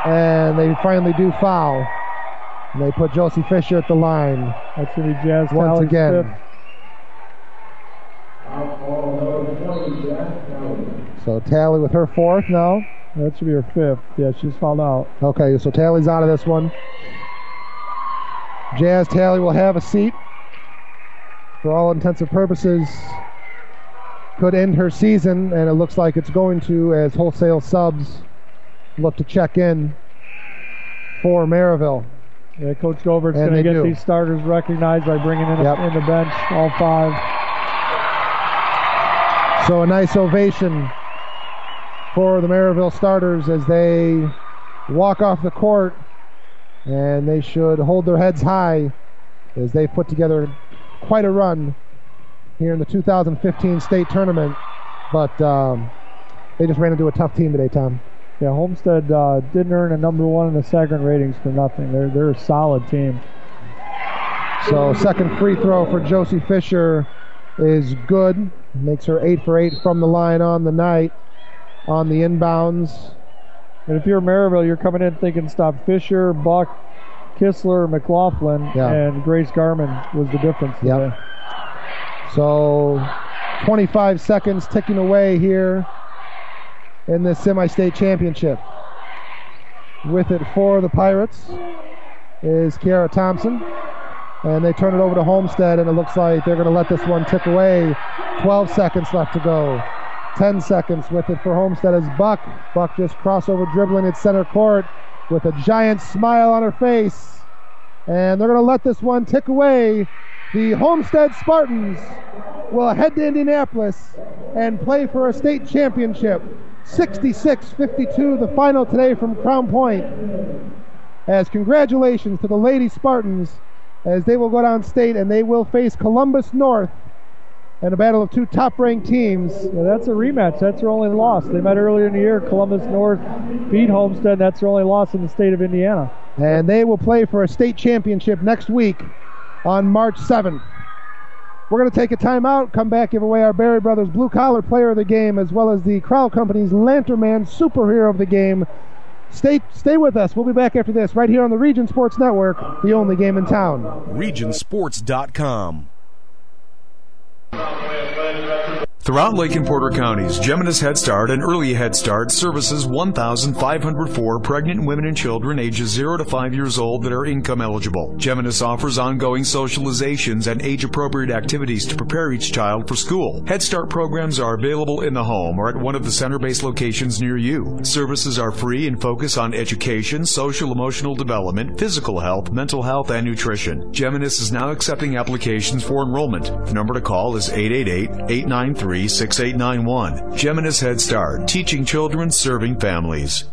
And they finally do foul. And they put Josie Fisher at the line. That's going to be Jazz once Talley's again. fifth. So Talley with her fourth now. That should be her fifth. Yeah, she's fouled out. Okay, so Talley's out of this one. Jazz Talley will have a seat. For all intents and purposes, could end her season, and it looks like it's going to as wholesale subs look to check in for Merrillville. Yeah, Coach Govert's going to get these starters recognized by bringing in the bench, all 5. So a nice ovation for the Merrillville starters as they walk off the court, and they should hold their heads high as they put together quite a run here in the 2015 state tournament, but they just ran into a tough team today, Tom. Yeah, Homestead didn't earn a number 1 in the Sagarin ratings for nothing. They're a solid team. So second free throw for Josie Fisher is good. Makes her 8 for 8 from the line on the night on the inbounds. And if you're Merrillville, you're coming in thinking stop Fisher, Buck, Kistler, McLaughlin, and Grace Garman was the difference today. So 25 seconds ticking away here in this semi-state championship. With it for the Pirates is Kiara Thompson. And they turn it over to Homestead, and it looks like they're going to let this one tick away. 12 seconds left to go. 10 seconds with it for Homestead as Buck. Buck just crossover dribbling at center court with a giant smile on her face. And they're going to let this one tick away. The Homestead Spartans will head to Indianapolis and play for a state championship. 66-52, the final today from Crown Point. As congratulations to the Lady Spartans, as they will go down state and they will face Columbus North in a battle of 2 top-ranked teams. Yeah, that's a rematch. That's their only loss. They met earlier in the year. Columbus North beat Homestead. That's their only loss in the state of Indiana. And they will play for a state championship next week on March 7th. We're going to take a timeout, come back, give away our Berry Brothers Blue Collar Player of the Game, as well as the Crowell Company's Lantern Man Superhero of the Game. Stay with us. We'll be back after this, right here on the Region Sports Network, the only game in town. Regionsports.com. Throughout Lake and Porter counties, Geminis Head Start and Early Head Start services 1,504 pregnant women and children ages 0 to 5 years old that are income eligible. Geminis offers ongoing socializations and age-appropriate activities to prepare each child for school. Head Start programs are available in the home or at one of the center-based locations near you. Services are free and focus on education, social-emotional development, physical health, mental health, and nutrition. Geminis is now accepting applications for enrollment. The number to call is 888-893-6891. Geminis Head Start, teaching children, serving families.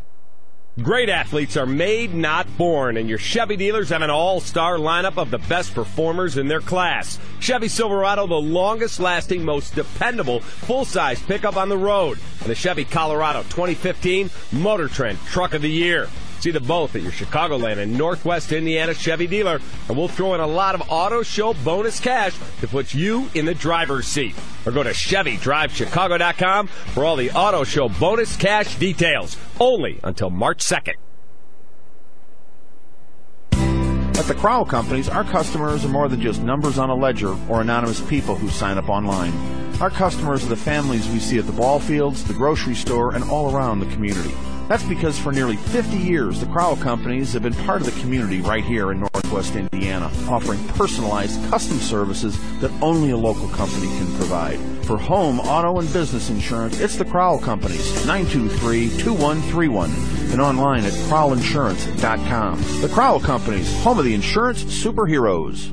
Great athletes are made, not born, and your Chevy dealers have an all-star lineup of the best performers in their class. Chevy Silverado, the longest-lasting, most dependable full-size pickup on the road, and the Chevy Colorado 2015 Motor Trend Truck of the Year. See them both at your Chicagoland and Northwest Indiana Chevy dealer, and we'll throw in a lot of auto show bonus cash to put you in the driver's seat. Or go to ChevyDriveChicago.com for all the auto show bonus cash details, only until March 2nd. At the Crowell Companies, our customers are more than just numbers on a ledger or anonymous people who sign up online. Our customers are the families we see at the ball fields, the grocery store, and all around the community. That's because for nearly 50 years, the Crowell Companies have been part of the community right here in Northwest Indiana, offering personalized custom services that only a local company can provide. For home, auto, and business insurance, it's the Crowell Companies, 923-2131, and online at crowellinsurance.com. The Crowell Companies, home of the insurance superheroes.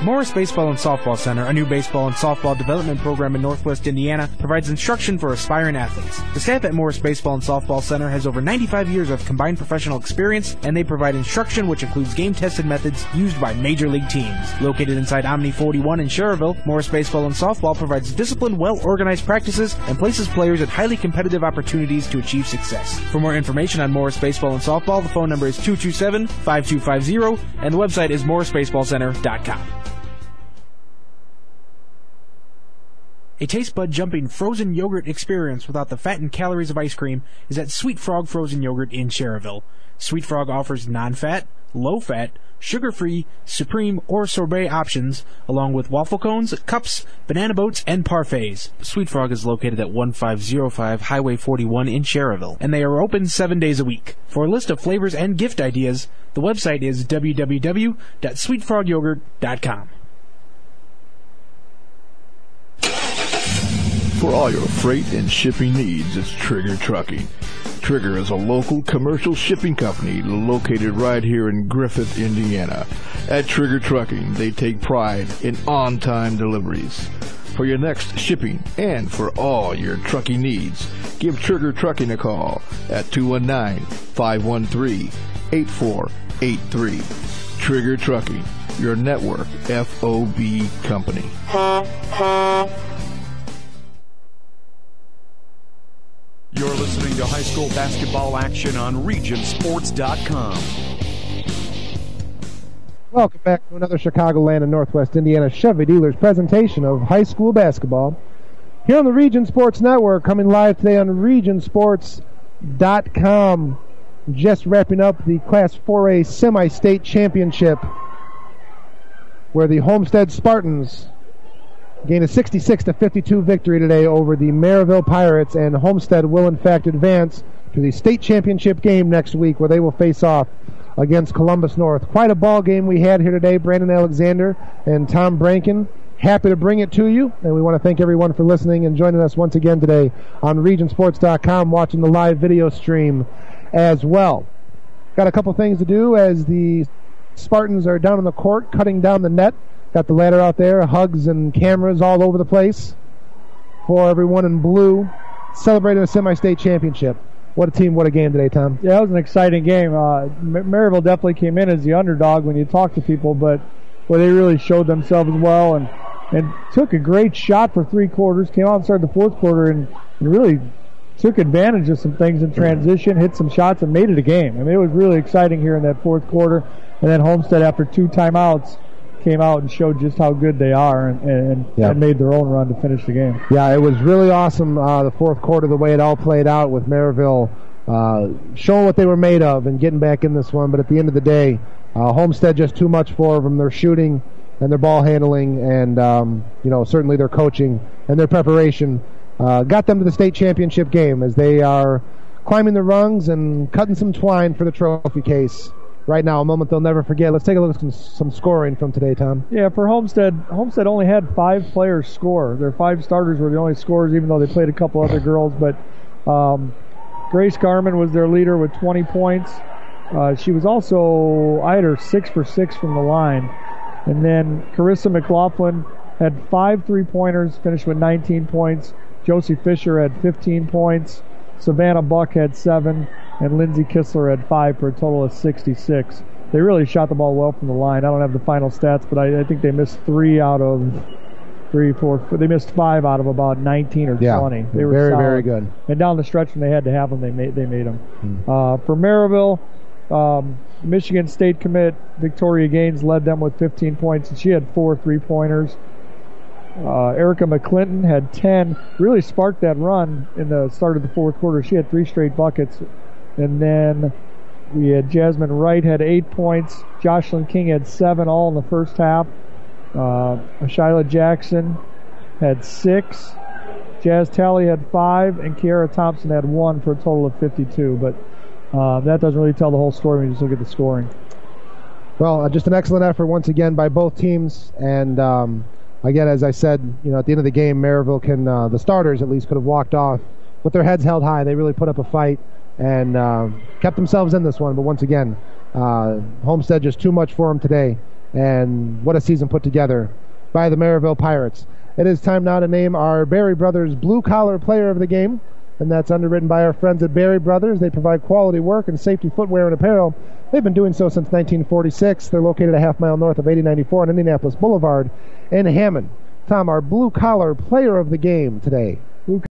Morris Baseball and Softball Center, a new baseball and softball development program in Northwest Indiana, provides instruction for aspiring athletes. The staff at Morris Baseball and Softball Center has over 95 years of combined professional experience, and they provide instruction which includes game-tested methods used by major league teams. Located inside Omni 41 in Schererville, Morris Baseball and Softball provides disciplined, well-organized practices and places players at highly competitive opportunities to achieve success. For more information on Morris Baseball and Softball, the phone number is 227-5250, and the website is morrisbaseballcenter.com. A taste bud jumping frozen yogurt experience without the fat and calories of ice cream is at Sweet Frog Frozen Yogurt in Schererville. Sweet Frog offers non-fat, low-fat, sugar-free, supreme, or sorbet options, along with waffle cones, cups, banana boats, and parfaits. Sweet Frog is located at 1505 Highway 41 in Schererville, and they are open 7 days a week. For a list of flavors and gift ideas, the website is www.sweetfrogyogurt.com. For all your freight and shipping needs, it's Trigger Trucking. Trigger is a local commercial shipping company located right here in Griffith, Indiana. At Trigger Trucking, they take pride in on-time deliveries. For your next shipping and for all your trucking needs, give Trigger Trucking a call at 219-513-8483. Trigger Trucking, your network FOB company. You're listening to high school basketball action on Regionsports.com. Welcome back to another Chicagoland and Northwest Indiana Chevy Dealers presentation of high school basketball. Here on the Region Sports Network, coming live today on Regionsports.com. Just wrapping up the Class 4A Semi-State Championship, where the Homestead Spartans gained a 66-52 victory today over the Merrillville Pirates, and Homestead will in fact advance to the state championship game next week, where they will face off against Columbus North. Quite a ball game we had here today. Brandon Alexander and Tom Branken, happy to bring it to you, and we want to thank everyone for listening and joining us once again today on Regionsports.com, watching the live video stream as well. Got a couple things to do as the Spartans are down on the court cutting down the net. Got the ladder out there, hugs and cameras all over the place for everyone in blue, celebrating a semi-state championship. What a team, what a game today, Tom. Yeah, it was an exciting game. Merrillville definitely came in as the underdog when you talk to people, but they really showed themselves well and took a great shot for 3 quarters, came out and started the 4th quarter and really took advantage of some things in transition, hit some shots, and made it a game. I mean, it was really exciting here in that 4th quarter. And then Homestead, after 2 timeouts, came out and showed just how good they are and made their own run to finish the game. Yeah, it was really awesome, the fourth quarter, the way it all played out with Merrillville showing what they were made of and getting back in this one. But at the end of the day, Homestead just too much for them. Their shooting and their ball handling and, certainly their coaching and their preparation got them to the state championship game as they are climbing the rungs and cutting some twine for the trophy case. Right now, a moment they'll never forget. Let's take a look at some scoring from today, Tom. Yeah, for Homestead only had 5 players score. Their 5 starters were the only scorers, even though they played a couple other girls. But Grace Garman was their leader with 20 points. She was also, I had her 6 for 6 from the line. And then Carissa McLaughlin had 5 3-pointers, finished with 19 points. Josie Fisher had 15 points. Savannah Buck had 7. And Lindsay Kistler had 5 for a total of 66. They really shot the ball well from the line. I don't have the final stats, but I think they missed 3 out of 3, 4. They missed 5 out of about 19 or 20. They were very, solid. very good. And down the stretch when they had to have them, they made them. For Merrillville, Michigan State commit Victoria Gaines led them with 15 points, and she had 4 3-pointers. Erica McClinton had 10. Really sparked that run in the start of the fourth quarter. She had 3 straight buckets. And then we had Jasmine Wright had 8 points. Jocelyn King had 7 all in the first half. Shyla Jackson had 6. Jazz Talley had 5. And Kiara Thompson had 1 for a total of 52. But that doesn't really tell the whole story when you just look at the scoring. Well, just an excellent effort once again by both teams. And again, as I said, at the end of the game, Merrillville the starters at least, could have walked off with their heads held high. They really put up a fight and kept themselves in this one. But once again, Homestead just too much for them today. And what a season put together by the Merrillville Pirates. It is time now to name our Berry Brothers Blue Collar Player of the Game. And that's underwritten by our friends at Berry Brothers. They provide quality work and safety footwear and apparel. They've been doing so since 1946. They're located a half mile north of 8094 on Indianapolis Boulevard in Hammond. Tom, our Blue Collar Player of the Game today.